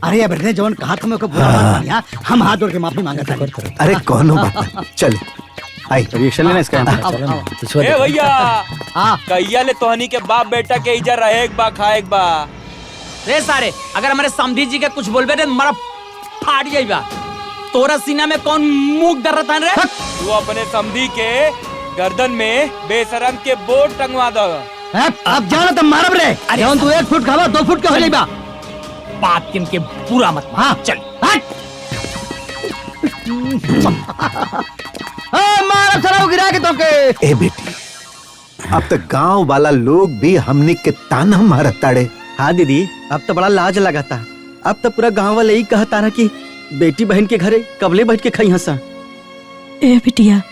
अरे बेटे जवन कहा था को बुरा मत किया, हम हाथ जोड़ के माफी मांगते हैं। अरे कौन हो चल आई रिएक्शन लेना इसका। ए भैया कहिया ले तोहनी के बाप बेटा के इजा रहे एक बा खाए एक बा। रे सारे अगर हमारे समधी जी के कुछ बोलबे रे मारा फाड़ जाइबा। तोरा सीना में कौन मुंह डर रहा रे? तू अपने समधी के गर्दन में बेशरम के बोर्ड टंगवा दो। अब जाना तो मारब रे। अरे तू 1 फुट खावा 2 फुट के हो जाइबा। बात किन के पूरा मत हाँ चल हट। मारा सराव गिरा के तोके। ए बेटी अब तक गांव वाला लोग भी हमनी के ताना मारत ताड़े। हाँ दीदी अब तो बड़ा लाज लगाता। अब तो पूरा गांव वाले यही कहता रहा कि बेटी बहन के घरे कबले बैठ के खाई हंसा। ए बिटिया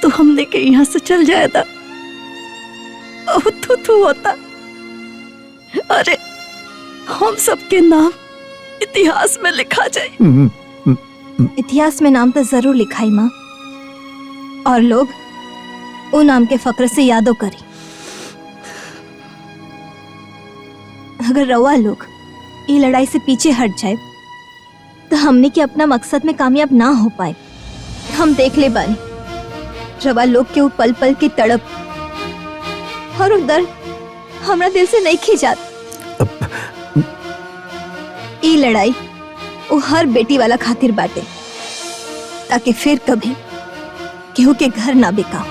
तू हमने के यहाँ से चल जाएगा। तू होता। अरे हम सबके नाम इतिहास में लिखा जाए। इतिहास में नाम तो जरूर लिखाई माँ, और लोग वो नाम के फक्र से यादो करी। अगर रवा लोग ये लड़ाई से पीछे हट जाए तो हमने के अपना मकसद में कामयाब ना हो पाए। हम देख ले बानी रवा लोग के वो पल पल की तड़प और वो दर्द हमरा दिल से नहीं खींचात। ये लड़ाई वो हर बेटी वाला खातिर बाटे ताकि फिर कभी केहू के घर ना बिका।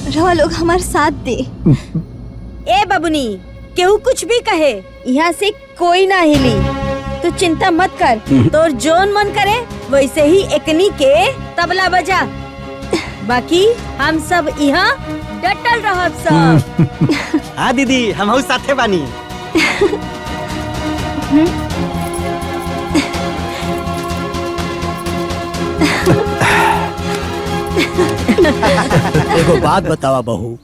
रवा लोग हमारे साथ दे। ए बबुनी केहू कुछ भी कहे यहाँ से कोई ना हिली। तू चिंता मत कर, तोर जोन मन करे वैसे ही एकनी के तबला बजा। बाकी हम सब यहाँ डटल रहब सब। हाँ दीदी हम साथे बानी। एगो बात बतावा बहू,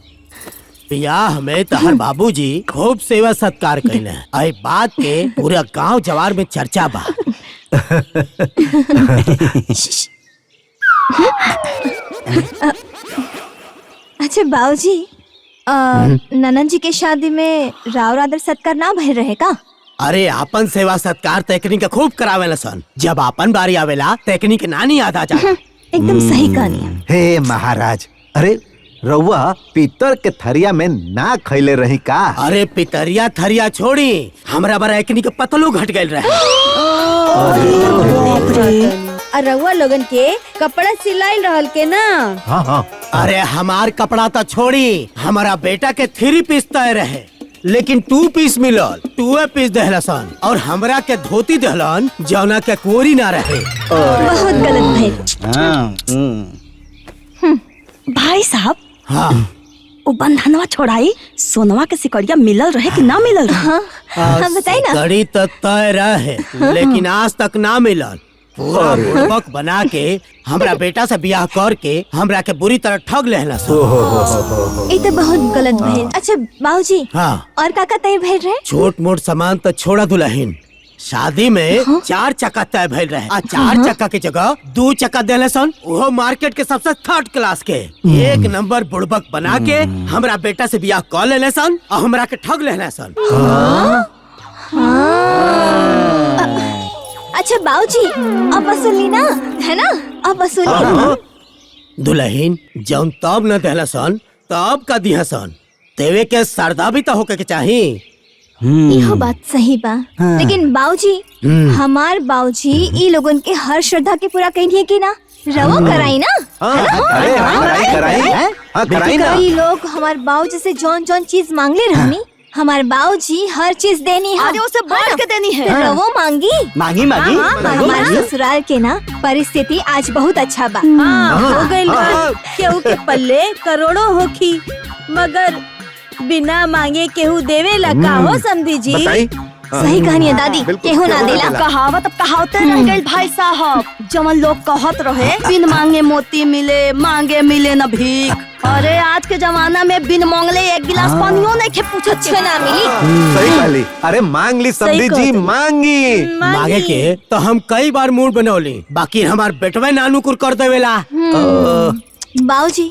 बियाह में तहर बाबूजी खूब सेवा सत्कार कइले। आई बात के पूरा गांव जवार में चर्चा बा। अच्छा बाबूजी ननन जी के शादी में राव आदर सत्कार ना भइल रहे का? अरे आपन सेवा सत्कार तकनीक खूब करावेला सन। जब आपन बारी आवेला तकनीक नानी याद आ जा। एकदम सही कहानी। हे महाराज अरे रउआ पीतर के थरिया में ना खैले रही का? अरे पितरिया थरिया छोड़ी हमरा बरा एकनी के पतलू घट गइल रहे। रउआ लोगन के कपड़ा सिलाई रहल के ना? हाँ हाँ। अरे हमार कपड़ा तो छोड़ी हमारा बेटा के 3 पीस तय रहे, लेकिन 2 पीस मिलल। 2 पीस दहलसन और हमरा के धोती दहलन जौना के कोरी ना रहे। बहुत गलत भाई। भाई साहब हाँ वो बंधनवा छोड़ाई सोनवा के सिकड़िया मिलल रहे कि ना मिलल रहे? हम बताई ना। कड़ी तो तय रहे लेकिन आज तक ना मिलल। पूरा बुड़बक बना के हमरा बेटा से बियाह करके हमरा के बुरी तरह ठग लेहला। ये तो बहुत गलत भइल। अच्छा बाबूजी हाँ और काका तय भइल रहे? छोट मोट सामान तो छोड़ा दुल्हन, शादी में 4 चक्का तय भइल रहे। 4 चक्का के जगह 2 चक्का देले सन, वो मार्केट के सबसे 3rd क्लास के। 1 नंबर बुड़बक बना के हमरा बेटा से बियाह कर लेले सन और हमरा के ठग लेले सन। अच्छा बाबूजी अब वसूली ना है ना? अब वसूली। दुल्हन जौन तब न देहला सन तब का दिया सन, देवे के सरदा भी तो होके के चाही। यह बात सही बा। लेकिन बाबूजी हमार बाबूजी ई लोगन के हर श्रद्धा के पूरा कहिए कि ना? रवा कराई ना? कराई। हाँ कराई ना। कई लोग हमार बाबूजी से जौन जौन चीज मांगले रहनी, हमार बाबूजी हर चीज देनी है। अरे उसे बढ़ के देनी है। तो वो मांगी मांगी मांगी हमारे ससुराल के ना परिस्थिति आज बहुत अच्छा बा। हो गई केहू के पल्ले करोड़ों होखी, मगर बिना मांगे केहू देवे लगा हो समझी जी। सही कहानी है दादी, केहू ना देला। कहावत अब कहावते रह गई भाई साहब। जमन लोग कहत रहे बिन मांगे मोती मिले, मांगे मिले न भीख। अरे आज के जमाना में बिन मांगले एक गिलास पानियों नहीं के पूछत छे ना मिली। सही कहली। अरे मांग ली समधी जी, मांगी मांगे के तो हम कई बार मूड बनौली, बाकी हमार बेटवे नानुकुर कर देवेला। बाबूजी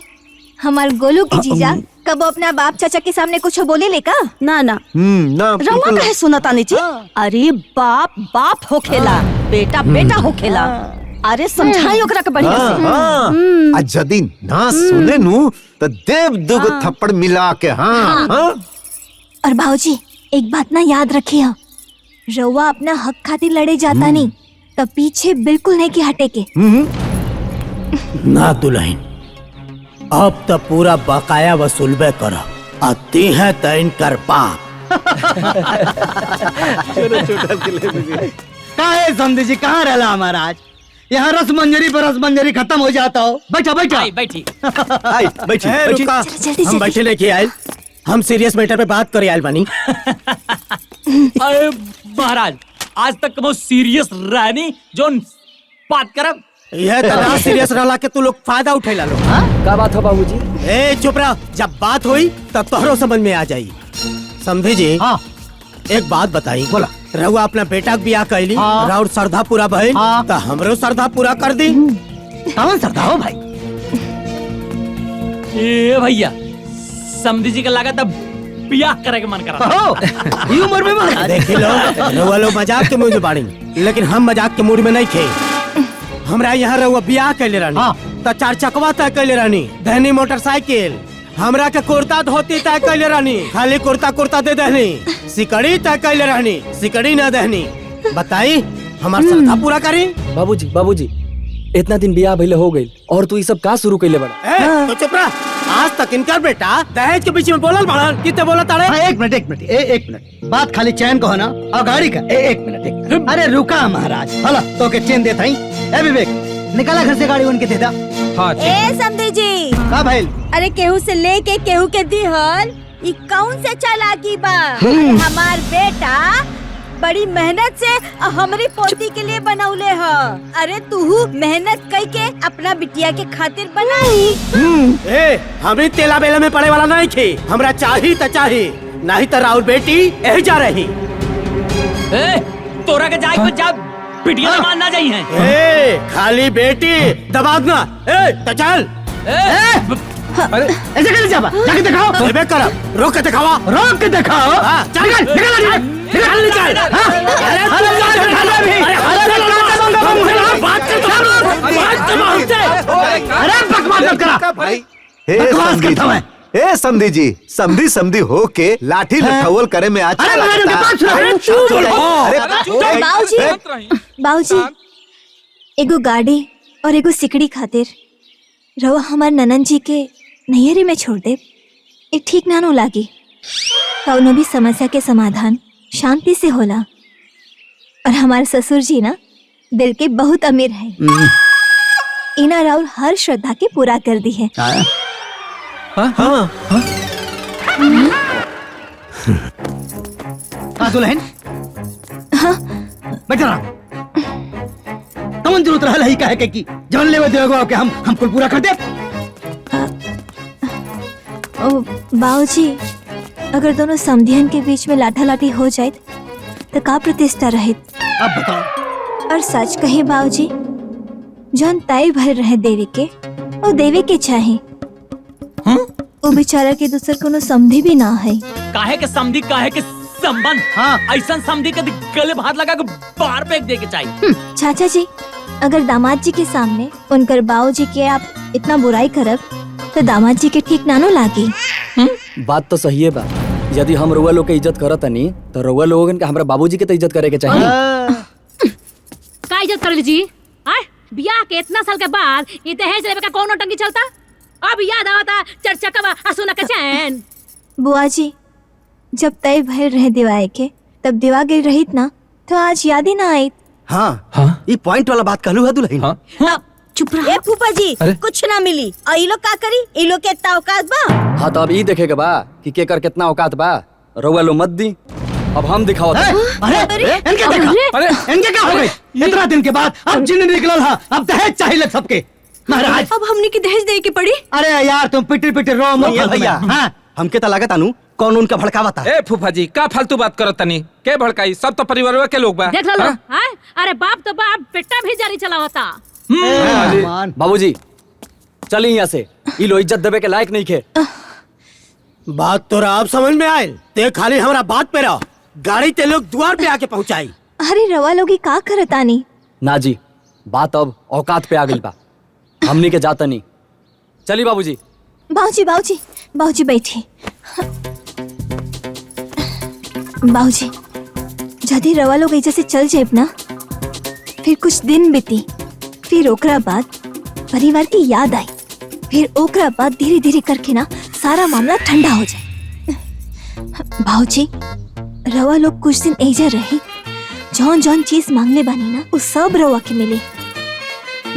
हमार गोलू की जीजा कब अपना बाप चाचा के सामने कुछ बोले ले का? ना ना ना रवा कहे सुनता नहीं जी। अरे बाप बाप होखेला, बेटा बेटा होखेला। अरे समझाई ओकरा के बढ़िया से। आ जदी ना सुने नु तो देव दुगो थप्पड़ मिला के। हाँ और बाबूजी एक बात ना याद रखिए, रउआ अपना हक खातिर लड़े जाता नहीं तो पीछे बिल्कुल नहीं की हटे के। ना दुल्हन, अब तो पूरा बकाया वसूलबे करो। आती है तो इनकर बाप। काहे समझी जी, कहाँ रहला हमारा आज? यहाँ रस मंजरी पर रस मंजरी खत्म हो जाता हो। बैठा बैठा बैठी बैठी रुका, हम बैठे लेके आए, हम सीरियस मैटर पे बात करे आयल बानी। अरे महाराज आज तक बहुत सीरियस रहनी जो बात करब। यह तना सीरियस रहला के तू लोग फायदा उठेला लो। का बात हो बाबूजी? ए चुप रह, जब बात हुई तब तोहरो समझ में आ जाई। समझे जी? हाँ। एक बात बताई, बोला रहुआ अपना बेटा के बियाह कैली, और श्रद्धा पूरा भइल, तो हमरो श्रद्धा पूरा कर दी। कौन श्रद्धा हो भाई? ए भैया समधी जी का लगा तब बियाह करे के मन करा। ये उम्र में महाराज देख लो, रहुआ लोग मजाक के मूड में बाड़ी, लेकिन हम मजाक के मूड में नहीं थे। हमरा यहाँ रहुआ बियाह कैले रहनी, तो 4 चकवा तय कैले रहनी, दहनी मोटरसाइकिल, हमरा के कुर्ता धोती तय कैले रहनी, खाली कुर्ता दे दहनी, सिकड़ी तय कैले रहनी, सिकड़ी न दहनी। बताई हमार श्रद्धा पूरा करी। बाबूजी इतना दिन बियाह भइले हो गई और तू ये सब का शुरू कैले बड़ा? तो चुप रह, आज तक इनकर बेटा दहेज के बीच में बोलल बड़न, कितने बोला ताड़े? एक मिनट बात खाली चैन को है ना और गाड़ी का। एक मिनट अरे रुका महाराज, हला तो के चैन देता ही। ए विवेक निकाला घर से गाड़ी उनके दे दा। हाँ ए समझी जी का भाई? अरे केहू से लेके केहू के दिहल, ई कौन से चालाकी बा? अरे हमार बेटा बड़ी मेहनत से हमारी पोती के लिए बनौले ह। अरे तू मेहनत कई के अपना बिटिया के खातिर बनाई। ए हमें तेला बेला में पड़े वाला नहीं थे, हमरा चाही त चाही, नहीं तो राउर बेटी यही जा रही। ए तोरा के जाए को जा पिटिया में मान ना जाई है। ए खाली बेटी दबाव ना। ए तो चल। अरे ऐसे कैसे जाबा? जाके दिखाओ। अबे कर, रोक के दिखावा। रोक के दिखाओ। हां चल निकल निकल। अरे बकवास मत करा भाई। हे समधी जी, समधी हो के लाठी लठौल करे में अच्छा बाबूजी एगो गाड़ी और एगो सिकड़ी खातिर रवा हमार ननन जी के नैहरे में छोड़ दे, ये ठीक ना नो लागी। कौनो भी समस्या के समाधान शांति से होला, और हमारे ससुर जी ना दिल के बहुत अमीर है। इना राउर हर श्रद्धा के पूरा कर दी है। दुल्हन बैठ रहा कौन जरूरत रहा ही कहे के की जवन लेवे देगो के हम कुल पूरा कर दे। ओ बाबूजी अगर दोनों समधियन के बीच में लाठा लाठी हो जाए तो का प्रतिष्ठा रहे? अब बताओ। और सच कहे बाबूजी जौन तय भर रहे देवे के वो देवे के चाहे। वो बेचारा के दूसर कोनो समधी भी ना है। काहे के समधी काहे के संबंध? हाँ ऐसा समधी के गले में हाथ लगा के बाहर फेंक दे के चाहिए। चाचा जी अगर दामाद जी के सामने उनकर बाबूजी के आप इतना बुराई करब तो दामाद जी के ठीक नानो लागी। बात तो सही है बा, यदि हम रउआ लोग के इज्जत करत नहीं तो रउआ लोगन के हमरा बाबूजी के तो इज्जत करे के चाहिए। का इज्जत कर लीजिए? बियाह के इतना साल के बाद ये दहेज लेवे का कौन टंगी चलता? अब याद आवता चरचकवा आ सोना के चैन। बुआ जी जब तय भइल रहे दिवाए के तब दिवा गई रहित ना तो आज याद ही ना आई। हाँ ये पॉइंट वाला बात कहलू है दुल्हन। अब चुप रहा। ए फूफा जी अरे? कुछ ना मिली और ई लोग का करी? ई लोग के इतना औकात बा? हाँ तो अब ई देखेगा बा कि केकर कितना औकात बा। रउआ लो मत दी, अब हम दिखाओ। अरे इनके देखा, इनके क्या हो गई? इतना दिन के बाद अब जिन निकलल हा, अब दहेज चाहिए सबके। महाराज अब हमने की दहेज दे के पड़ी। अरे यार तुम पिटी पिटी रो मत भैया। हाँ हमके तो लागत अनु कौन उनका भड़कावा था। ए फूफा जी का फालतू बात करत तनी? के भड़काई? सब तो परिवार के लोग बा। देख लो हां, अरे बाप तो बाप बेटा भी जारी चलावता। बाबूजी चली यहाँ से, ई लो इज्जत देवे के लायक नहीं खे। बात तो अब समझ में आयल। ते खाली हमारा बात पे रहो, गाड़ी ते लोग द्वार पे आके पहुंचाई। अरे रवा लोगी का करतानी? ना जी बात अब औकात पे आ गई बा, हमनी के जाता नहीं। चली बाबूजी। बाबूजी बाबूजी बाबूजी बैठी। बाबूजी यदि रवा लोग ऐसे से चल जाए ना फिर कुछ दिन बीती, फिर ओकरा बाद परिवार की याद आई, फिर ओकरा बाद धीरे धीरे करके ना सारा मामला ठंडा हो जाए। बाबूजी रवा लोग कुछ दिन ऐसे रही, जौन जौन चीज मांगले बानी ना वो सब रवा के मिले।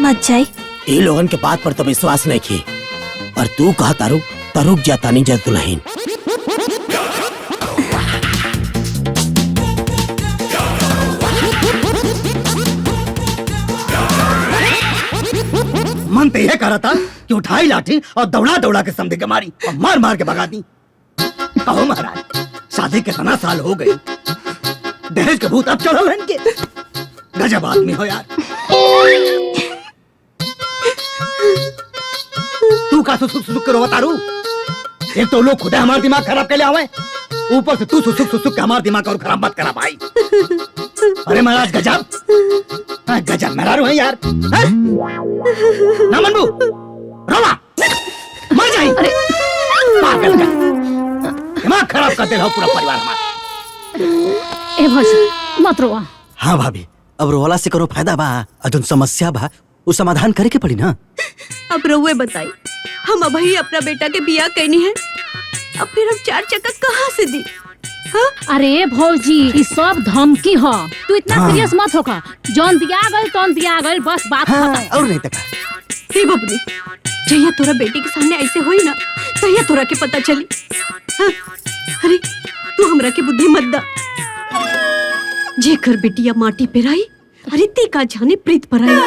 मत जाए। ये लोगन के बात पर तो विश्वास नहीं की, पर तू कहा तारुक तरुक जाता नहीं जद दुल्हन। मन तो यह कह रहा था कि उठाई लाठी और दौड़ा दौड़ा के समझे के मारी और मार मार के भगा दी। कहो महाराज शादी के इतना साल हो गए, दहेज के भूत अब चढ़ल है इनके। गजब आदमी हो यार। तू का सुसुक सुसुक के रोवा तारू? एक तो लोग खुद हमारा दिमाग खराब कर ले आवे, ऊपर से तू सुसुक सुसुक के हमारा दिमाग और खराब मत करा भाई। अरे महाराज गजब गजब मेहरारू है यार। ना मनबू रोवा मर जाई। पागल का दिमाग खराब कर दे रहा पूरा परिवार हमारा। ए भौजी मत रोवा। हाँ भाभी अब रोवाला से करो फायदा बा, अजन समस्या बा वो समाधान करे के पड़ी ना। अब रउए बताई, हम अभी अपना बेटा के बियाह कहनी है, अब फिर हम 4 चक्का कहाँ से दी? अरे भौजी ये सब धमकी हो, तू इतना सीरियस मत होका। जौन दिया गल तौन दिया गल, बस बात खत्म। और नहीं तक हे बबनी जहिया तोरा बेटी के सामने ऐसे होई ना तहिया तोरा के पता चली। हाँ? अरे तू हमरा के बुद्धि मत दा। जेकर बेटिया माटी पे रही, अरे ती का जाने प्रीत पर आई।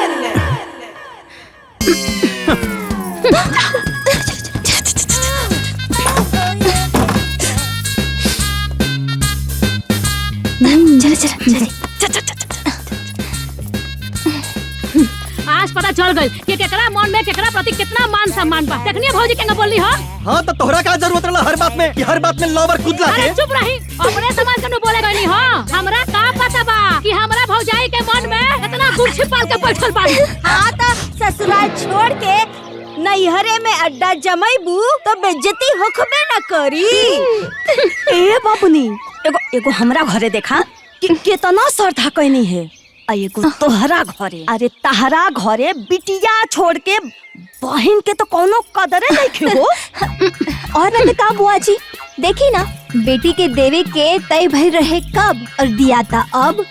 आज पता चल गई कि केकरा मन में केकरा प्रति कितना मान सम्मान बा। देखनी भौजी केंगा बोली हो? हाँ तो तोहरा का जरूरत रहा हर बात में कि हर बात में लवर खुद लाके। अरे चुप रही, अपने समाज के नु बोले गनी हो। हमरा का पता बा कि हमरा भौजाई के मन में इतना गुच्छी पाल के बैठल बा। हाँ तो ससुराल छोड़ के नैहरे में अड्डा जमाईबू तो बेइज्जती होखबे न करी। ए बाबूनी एगो हमरा घरे देखा कि कितना श्रद्धा कहनी है, आ एगो तोहरा घरे। अरे तहरा घरे बिटिया छोड़ के बहन के तो कोनो कदरे नहीं हो। और न का बुआ जी देखी ना, बेटी के देवे के तय भई रहे कब और दिया था अब।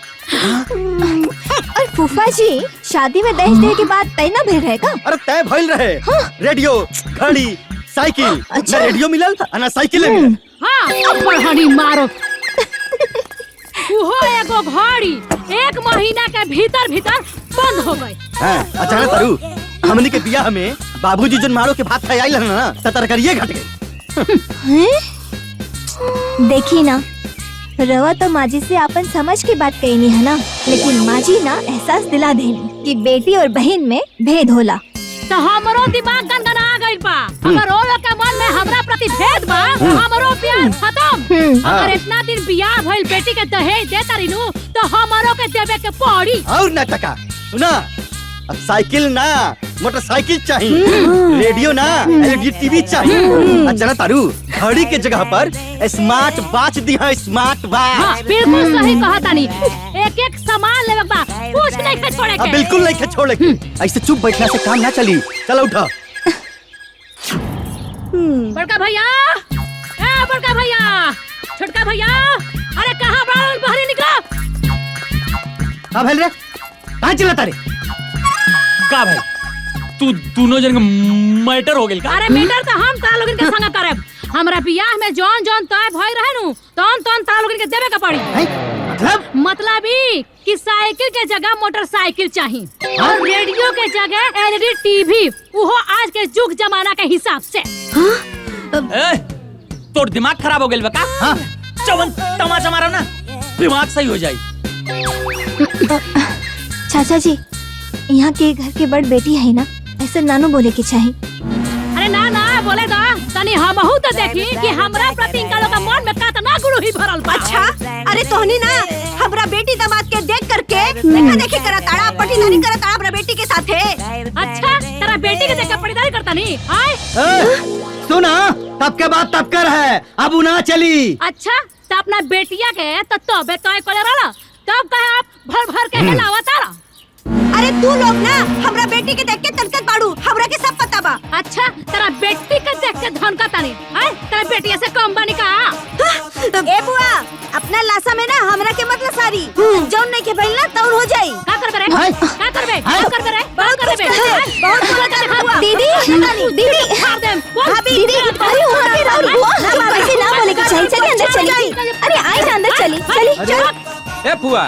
और फूफा जी शादी में दहेज देने के बाद तय ना भइल रहेगा? अरे तय भइल रहे। रेडियो घड़ी साइकिल। अच्छा। ना रेडियो मिलल ना साइकिल मिलल। हाँ अब बढ़ानी मारो। वो एगो घड़ी 1 महीना के भीतर भीतर बंद हो गई। अचानक तारू हमनी के बियाह में बाबूजी जन मारो के भात खाई आइल ना त तरकारिये घट गई। देखी ना रवा तो माजी से अपन समझ की बात कहनी है ना, लेकिन माजी ना एहसास दिला देनी कि बेटी और बहन में भेद होला। तो हमरो दिमाग गनगना गइल बा। अगर ओ लोग के मन में हमरा प्रति भेद बा तो हमरो प्यार खत्म। अगर इतना दिन बियाह भइल बेटी के दहेज देता रिनु तो हमरो के देवे के पड़ी। और ना टका सुना, अब साइकिल ना मोटरसाइकिल चाहिए, रेडियो ना एलईडी टीवी चाहिए। अच्छा तारू घड़ी के जगह पर स्मार्ट वॉच दी है, स्मार्ट वॉच। हाँ, बिल्कुल सही कहा तानी। एक सामान लेवे बा, कुछ नहीं के छोड़े के। बिल्कुल नहीं के छोड़े के। ऐसे चुप बैठने से काम ना चली। चलो उठा। बड़का भैया, ए बड़का भैया, छोटका भैया, अरे कहाँ बाहर बाहर निकला? का भेल रे? कहाँ चिल्लाता रे? का भाई तू दोनों जन मैटर हो गेल का? अरे मैटर तो हम तारा लोगन के संग करब। हमरा बियाह में जौन जौन तय भई रहे नु तौन तौन तारा लोगन के देवे के पड़ी। मतलब ई कि साइकिल के जगह मोटरसाइकिल चाहिए और रेडियो के जगह एलईडी टीवी, वो आज के जुग जमाना के हिसाब से। ए, तोर दिमाग खराब हो गेल बा का? हाँ? चवन तमाचा मारो ना, दिमाग सही हो जाई। चाचा जी, यहाँ के घर के बड़ बेटी है ना, ऐसे नानो बोले के चाहिए। अरे ना ना बोले दा तनी हमहू तो देखी कि हमरा प्रति इनका लोग का मन में कितना गुरु ही भरल बा। अच्छा, अरे तोहनी ना हमरा बेटी दामाद के देख करके देखा देखी करा ताड़ा पटीदारी करा ताड़ा हमरा बेटी के साथे। अच्छा, तेरा बेटी के देख के पटीदारी करता नहीं आए? सुना, तब के बाद तब कर है, अब ना चली। अच्छा, तो अपना बेटिया के तबे तय करे रहला, तब कहे आप भर भर के हिलावा तारा। अरे तू लोग ना हमरा बेटी के देख के तनकत बाड़ू, हमरा के सब पता बा। अच्छा, तेरा बेटी के देख के धनका तानी, आए तेरा बेटिया से कम बनी का? ए बुआ, अपना लासा में ना हमरा के मतलब सारी जौन नहीं के भइल ना तौन हो जाई। का करबे रे? का करबे? बहुत करबे रे? बहुत करबे? बहुत करबे। दीदी, दीदी मार देम। भाभी, दीदी, अरे वहां पे राउर बुआ, ना वैसे ना बोले के चाहिए। चलिए अंदर चलिए। अरे आई ना अंदर चली, चली चल। ए फुआ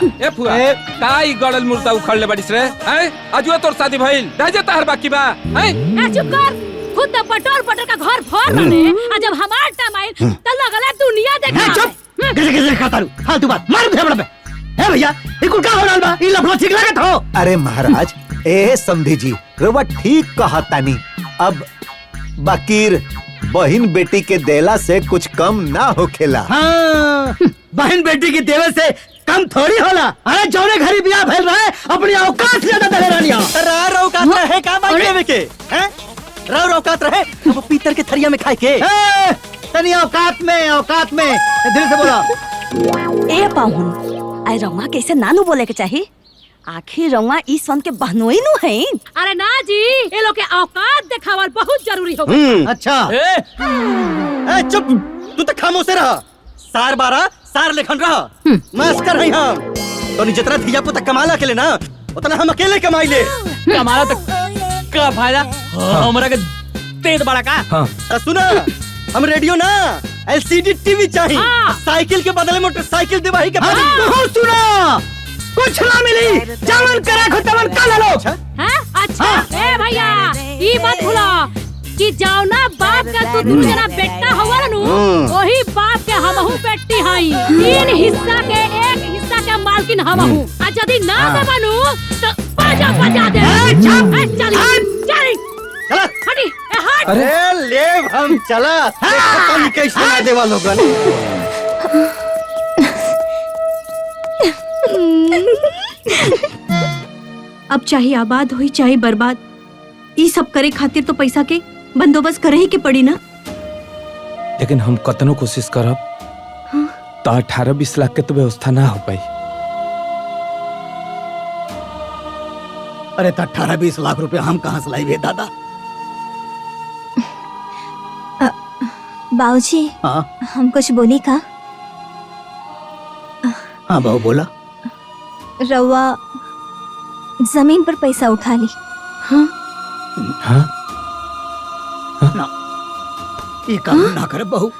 काई गड़ल मुर्दा उखड़ले बड़िस रे? हैं अजुआ तोर शादी भइल, राजे तहर बाकी बा। हैं ए चुप कर, खुद तो पटोर पटोर का घर फोड़ रहे, आ जब हमार टाइम आइल त लगला दुनिया देखा। चुप, कैसे खाता रू? फालतू बात, मार भेबड़ में। ए भैया, ई कुल का हो रहल बा? ई लफड़ा ठीक लागत हो? अरे महाराज, ए समधी जी, रउआ ठीक कहतानी। अब बकीर बहन बेटी के देला से कुछ कम ना होखेला। हाँ, बहन बेटी की देवे से कम थोड़ी होला। अरे जौने घरी बियाह भइल रहे, अपनी औकात से ज्यादा दहे रानिया। रार औकात रहे का बात लेवे के? हैं? रार औकात रहे अब पीतर के थरिया में खाए के। तनी औकात में दिल से बोला। ए पाहुन, आई रउआ कैसे नानू बोले के चाहिए? आखिर रउआ ई सन के बहनोई नु है। अरे ना जी, ये लोग के औकात दिखावल बहुत जरूरी हो। अच्छा। ए चुप, तू तो खामोश रह। सार बारा सार लेखन रह। मास्टर है हम। तो जितना धिया पुता कमाला के ना, उतना हम अकेले कमाई ले। कमाला तक का फायदा? हमरा के तेज बड़ा का? हाँ। सुना, हम रेडियो ना एलसीडी टीवी चाहिए। साइकिल के बदले मोटरसाइकिल दिवाही के पड़ी। सुना, कुछ ना मिली, जावन करा खो तवन का लो। अच्छा, ए भैया, ई मत भूलो कि जौना बाप का तू दू जना बेटा हवा नु, वही बाप के हमहू बेटी हई। तीन हिस्सा के एक हिस्सा के मालकिन हमहू। आ यदि ना देबनु तो बाजा बजा दे। चली चला हटी, ए हट। अरे ले हम चला। पता नहीं कैसे ना देवा लोगन। अब चाहे आबाद हुई चाहे बर्बाद, ई सब करे खातिर तो पैसा के बंदोबस्त करे ही के पड़ी ना। लेकिन हम कतनो कोशिश करब तो 18-20 लाख के तो व्यवस्था ना हो पाई। अरे तो 18-20 लाख रुपए हम कहाँ से लाई दादा? बाबूजी, हाँ हम कुछ बोली का? हाँ बहू बोला। रउआ जमीन पर पैसा उठा ली। हाँ? ना, ये काम ना करे बहू।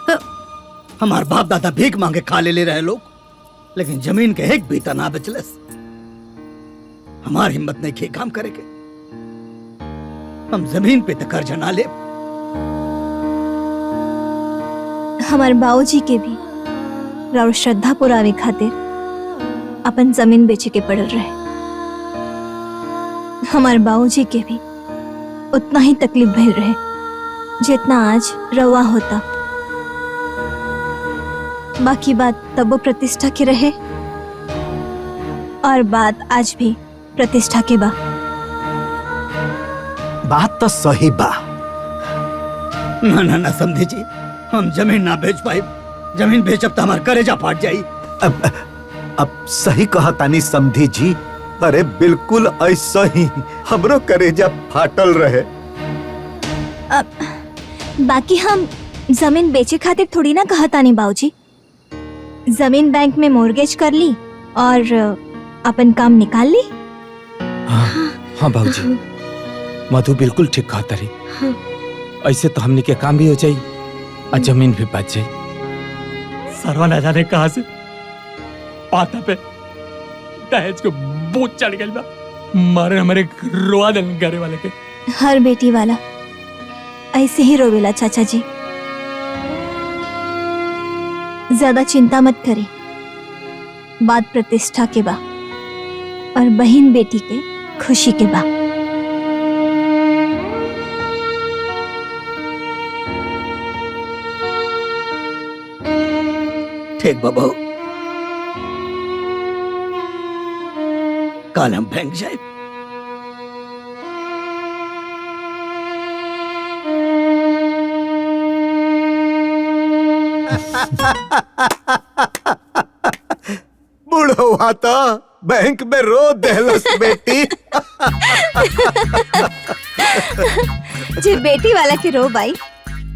हमार बाप दादा भीख मांगे खा ले रहे लोग, लेकिन जमीन के एक बीता ना बचलस। हमार हिम्मत नहीं खे काम करे के। हम जमीन पे तो कर्ज ना ले। हमार बाबूजी के भी राउर श्रद्धा पुरावे खातिर अपन जमीन बेचे के पड़ल रहे। हमार बाबूजी के भी उतना ही तकलीफ भइल रहे जितना आज रवा होता। बाकी बात तब वो प्रतिष्ठा के रहे और बात आज भी प्रतिष्ठा के बा। बात तो सही बा। ना ना ना समझी जी, हम जमीन ना बेच पाए। जमीन बेचब तो हमार करेजा फाट जाई। अब सही कहा तानी समधी जी। अरे बिल्कुल ऐसा ही हमरो करेजा फाटल रहे। बाकी हम जमीन बेचे खातिर थोड़ी ना कहता नहीं बाबूजी। जमीन बैंक में मोर्गेज कर ली और अपन काम निकाल ली। हाँ बाबूजी, मधु बिल्कुल ठीक कहता रही। ऐसे तो हमने के काम भी हो जाई और जमीन भी बच जाई। सरवा न जाने कहां से पाता पे दहेज को बोझ चढ़ गई बा। मारे हमारे रोआ दन घरे वाले के। हर बेटी वाला ऐसे ही रोवेला चाचा जी। ज्यादा चिंता मत करें, बात प्रतिष्ठा के बा और बहन बेटी के खुशी के बा। ठीक बाबू, कल हम बैंक जाए। बुढ़वा तो बैंक में रो देहलस बेटी। जे बेटी वाला के रो बाई,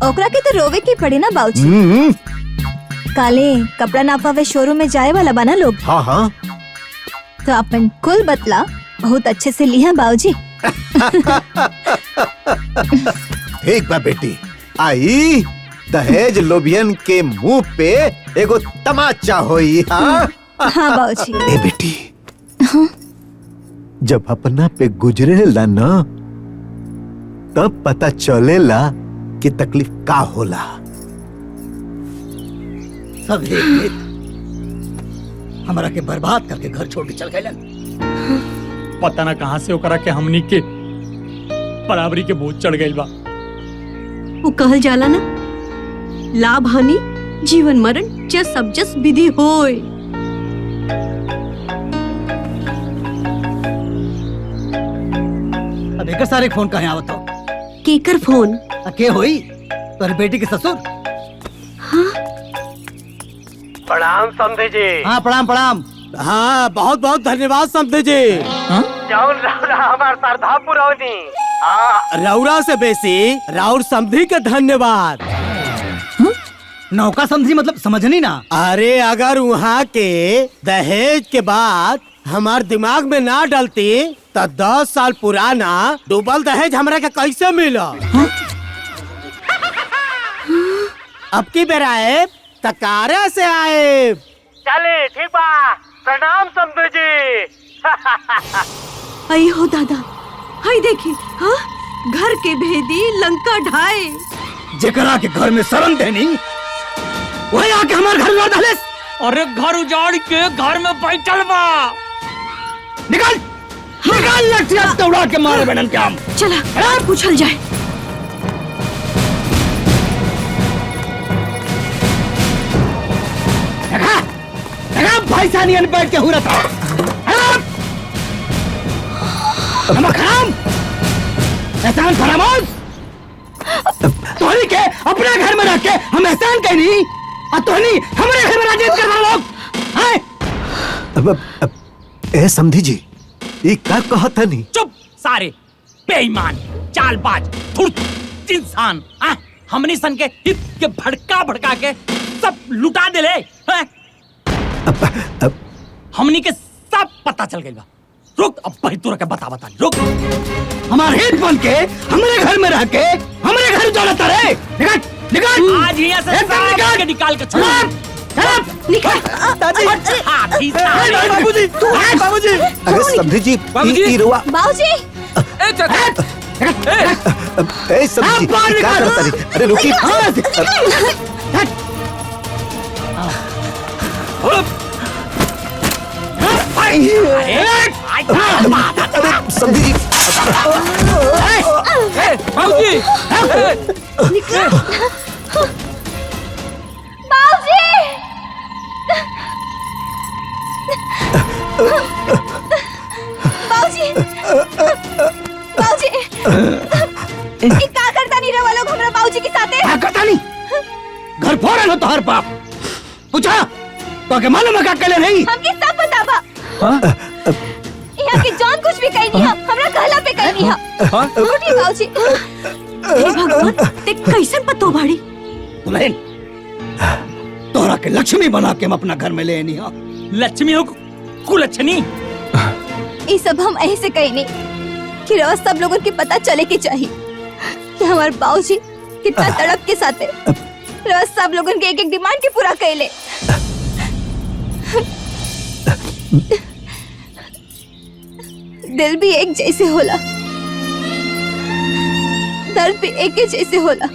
ओकरा के तो रोवे के पड़े ना बाबूजी। काले कपड़ा नापावे शोरूम में जाए वाला बना लोग। हाँ हाँ, तो अपन कुल बतला बहुत अच्छे से लिया बाबूजी। ठीक बा बेटी। आई दहेज लोबियन के मुंह पे एगो तमाचा होई। हाँ हाँ बाबूजी। ए बेटी, जब अपना पे गुजरेला ना तब पता चलेला कि तकलीफ का होला। सब एक हमरा के बर्बाद करके घर छोड़ के चल गए। पता ना कहां से ओकरा के हमनी के बराबरी के बोझ चढ़ गई बा। वो कहल जाला ना, लाभ हानि जीवन मरण जस सब जस विधि होय। अब एक सारे फोन कहाँ आवत हो? केकर फोन? के होई? तोरी बेटी के ससुर? प्रणाम समझे जी। हाँ प्रणाम प्रणाम। हाँ बहुत बहुत धन्यवाद समझे जी। जौन रौरा हमार श्रद्धा पुरौनी। हाँ रौरा से बेसी राउर समझी के धन्यवाद। नौका समझी मतलब समझनी ना। अरे अगर वहाँ के दहेज के बाद हमार दिमाग में ना डलती तो 10 साल पुराना डूबल दहेज हमरा के कैसे मिला। अब की बेरा है तकारे से आए। चले ठीक बा, प्रणाम समझो जी। आई हो दादा, हाय देखी, हाँ घर के भेदी लंका ढाए। जेकरा के घर में शरण देनी वही आके हमारे घर में डाले। अरे घर उजाड़ के घर में बैठल बा। निकल निकल, लठिया दौड़ा के मारे बनन के हम। चला पूछल जाए। भाई सानियन बैठ के हुरा था। खराम एहसान फरामोश। तोहनी के अपने घर में रख के हम एहसान कहनी और तोहनी हमारे घर में राजीत करवा लोग। ए समझी जी, ये क्या कहता नहीं? चुप सारे बेईमान, चालबाज, धूर्त इंसान। हमनी सन के हित के भड़का के सब लुटा देले। हमनी के सब पता चल गई बा। रुक, अब तोरा के बता रुक। हमारे हित बन के हमारे घर में रह के हमारे घर दौड़ता रहे। निकल निकल, आज यहाँ से निकाल के निकाल के छोड़। निकल बाबूजी, बाबूजी। अरे समझी जी, बाबूजी ए समझी क्या करता रही? अरे रुकी। अरे समझी जी, बाबूजी बाबूजी बाबूजी क्या करता नहीं रहा लोग हमरा बाबूजी के साथे? क्या करता नहीं? घर फोड़न हो तो हर बाप पूछा तो के मालूम है क्या कले नहीं? हमके सब पता बा। यहाँ की जान कुछ भी कही नहीं है, हमरा कहला पे कही नहीं है। उठी बाबूजी। हे भगवान ते कैसन पतो भाड़ी दुल्हन तोहरा के लक्ष्मी बना के हम अपना घर में ले नहीं लक्ष्मी हो कुलच्छनी। ये सब हम ऐसे कहीं नहीं कि रोज सब लोगों के पता चले के चाहिए कि हमारे बाबूजी कितना तड़प के साथ है। रोज सब लोगों के एक एक डिमांड के पूरा कर ले। दिल भी एक जैसे होला, दर्द भी एक के जैसे होला,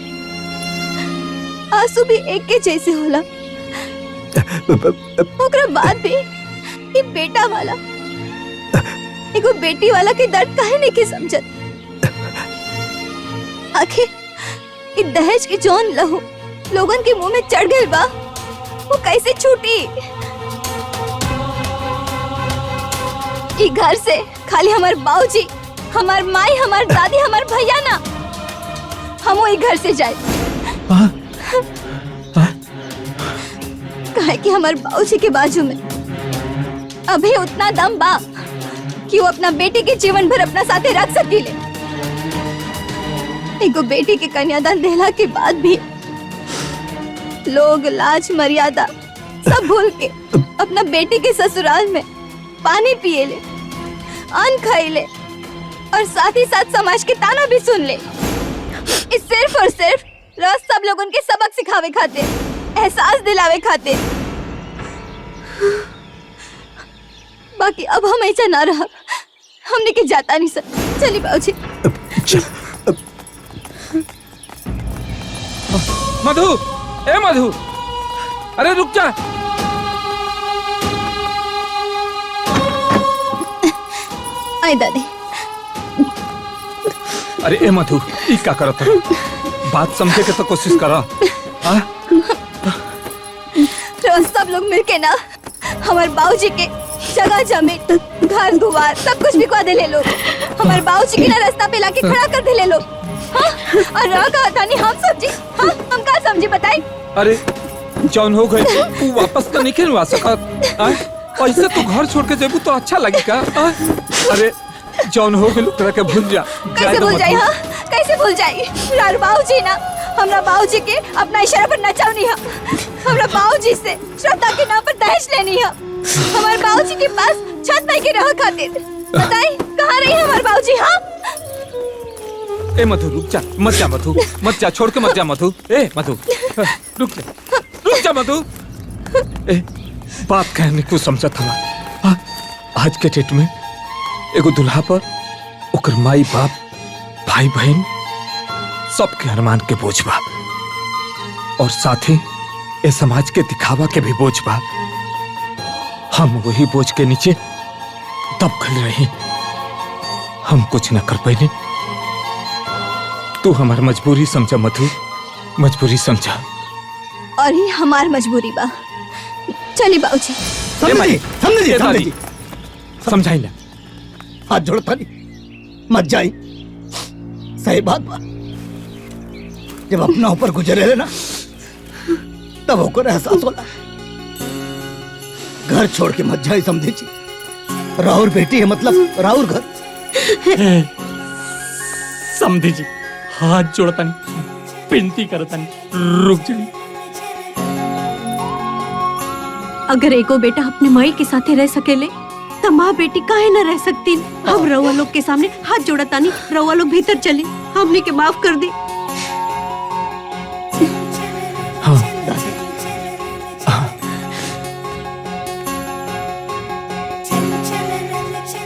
आंसू भी एक के जैसे होला। ओकरा बाद भी ये बेटा वाला एगो बेटी वाला के दर्द काहे नहीं के समझत। आखिर ये दहेज के जौन लहू लोगन के मुंह में चढ़ गइल बा वो कैसे छूटी। ई घर से खाली हमार बाबूजी, हमार माई, हमार दादी, हमार भैया ना, हम वही घर से जाए। कहे कि हमार बाबूजी के बाजू में अभी उतना दम बा कि वो अपना बेटी के जीवन भर अपना साथे रख सकीले। एगो बेटी के कन्यादान देला के बाद भी लोग लाज मर्यादा सब भूल के अपना बेटी के ससुराल में पानी पिए ले, अन्न खाई ले और साथ ही साथ समाज के ताना भी सुन ले। इस सिर्फ और सिर्फ रोज सब लोग उनके सबक सिखावे खातिर, एहसास दिलावे खातिर। बाकी अब हम ऐसा ना रहा, हमने के जाता नहीं सर। चलिए बाबूजी। मधु, ए मधु, अरे रुक जा। आई दादी। अरे ए मधु, ई क्या करत है? बात समझे के तो कोशिश करा। रोज सब लोग मिलके ना हमारे बाबूजी के जगह जमीन, घर दुआर सब कुछ बिकवा दे ले लोग। हमारे बाबूजी के ना रास्ता पे लाके खड़ा कर दे ले लोग। हाँ? और रह कहा था नहीं हम समझी। हाँ? हम क्या समझे बताई? अरे जौन हो गए तू वापस तो नहीं खेलवा सकत। ऐसे तू घर छोड़ के जेबू तो अच्छा लगेगा। अरे जौन हो गए तेरा के भूल जा। कैसे भूल जाए? हाँ कैसे भूल जाए? रार बाबूजी ना हमरा बाबूजी के अपना इशारा पर नचावनी है। हमरा बाबूजी से श्रद्धा के नाम पर दहेज लेनी है। हमारे बाबूजी के पास छत नहीं के रह खातिर। बताई कहाँ रही है हमारे बाबूजी? हाँ ए मधु रुक जा, मत जा मधु, मत जा, छोड़ के मत जा मधु। ए मधु रुक जा मधु। ए बात कहने को समझत हला। आज के डेट में एगो दुल्हा पर ओकर माई बाप, भाई बहन सबके अरमान के बोझ बा और साथ ही ए समाज के दिखावा के भी बोझ बा। हम वही बोझ के नीचे दब गल रही। हम कुछ न कर पाए। तू हमारी मजबूरी समझा मधु, मजबूरी समझा। और ये हमार मजबूरी बा। चलिए बाबूजी। समझाई ना। हाथ जोड़ता नहीं, मत जाई। सही बात बा। जब अपना ऊपर गुजरे ना तब होकर एहसास होला। घर छोड़ के मत जाई समझी जी। राहुल बेटी है मतलब राहुल घर। समझी जी हाथ जोड़ता नहीं, विनती करता नहीं, रुक जाइए। अगर एको बेटा अपने माई के साथे रह सकेले तो माँ बेटी काहे न रह सकती। हम रउआ लोग के सामने हाथ जोड़ता नहीं, रउआ लोग भीतर चले, हमने के माफ कर दी।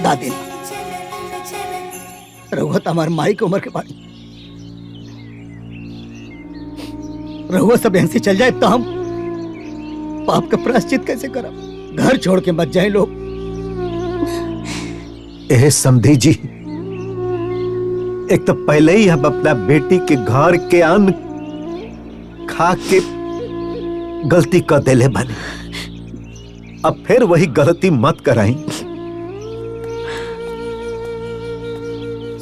दादी रहुआ हमारे माई की उम्र के बाद रहुआ सब यहाँ से चल जाए तो हम पाप का प्रायश्चित कैसे करब? घर छोड़ के मत जाए लोग। ए समधी जी, एक तो पहले ही हम अपना बेटी के घर के अन्न खा के गलती कर देले बने, अब फिर वही गलती मत कराई।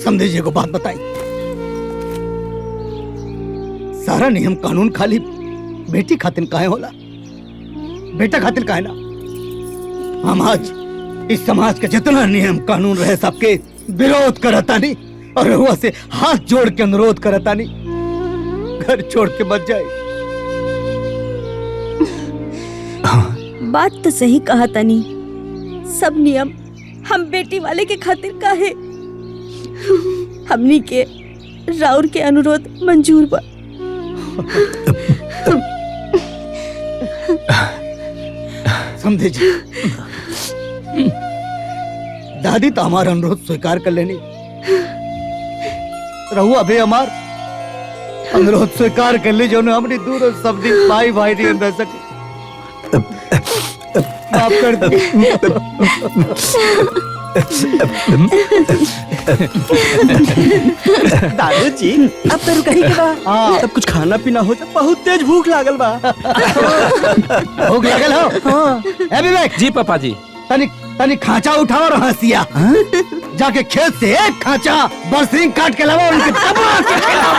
समझे जी को बात बताई। सारा नियम कानून खाली बेटी खातिर काहे होला, बेटा खातिर काहे ना। हम आज इस समाज के जितना नियम कानून रहे सबके विरोध करता नहीं, और रहुआ से हाथ जोड़ के अनुरोध करतानी, घर छोड़ के मत जाए। बात तो सही कहा तनी। सब नियम हम बेटी वाले के खातिर काहे, हमनी के राउर के अनुरोध मंजूर बा। समझे जी, दादी तो हमारा अनुरोध स्वीकार कर लेनी, रहुआ भी हमार अनुरोध स्वीकार कर ली, जो ने हमने दूर सब दिन भाई भाई नहीं रह सके। माफ कर दो। दादू जी अब तो रुकही के बा। अब कुछ खाना पीना हो जाए, बहुत तेज भूख लागल बा। भूख लगल हो? ए विवेक जी पापा जी। तनी खांचा उठाओ और हंसिया, जाके खेत से एक खांचा बरसिंग काट के लाओ, उनके दबा के खिलाओ।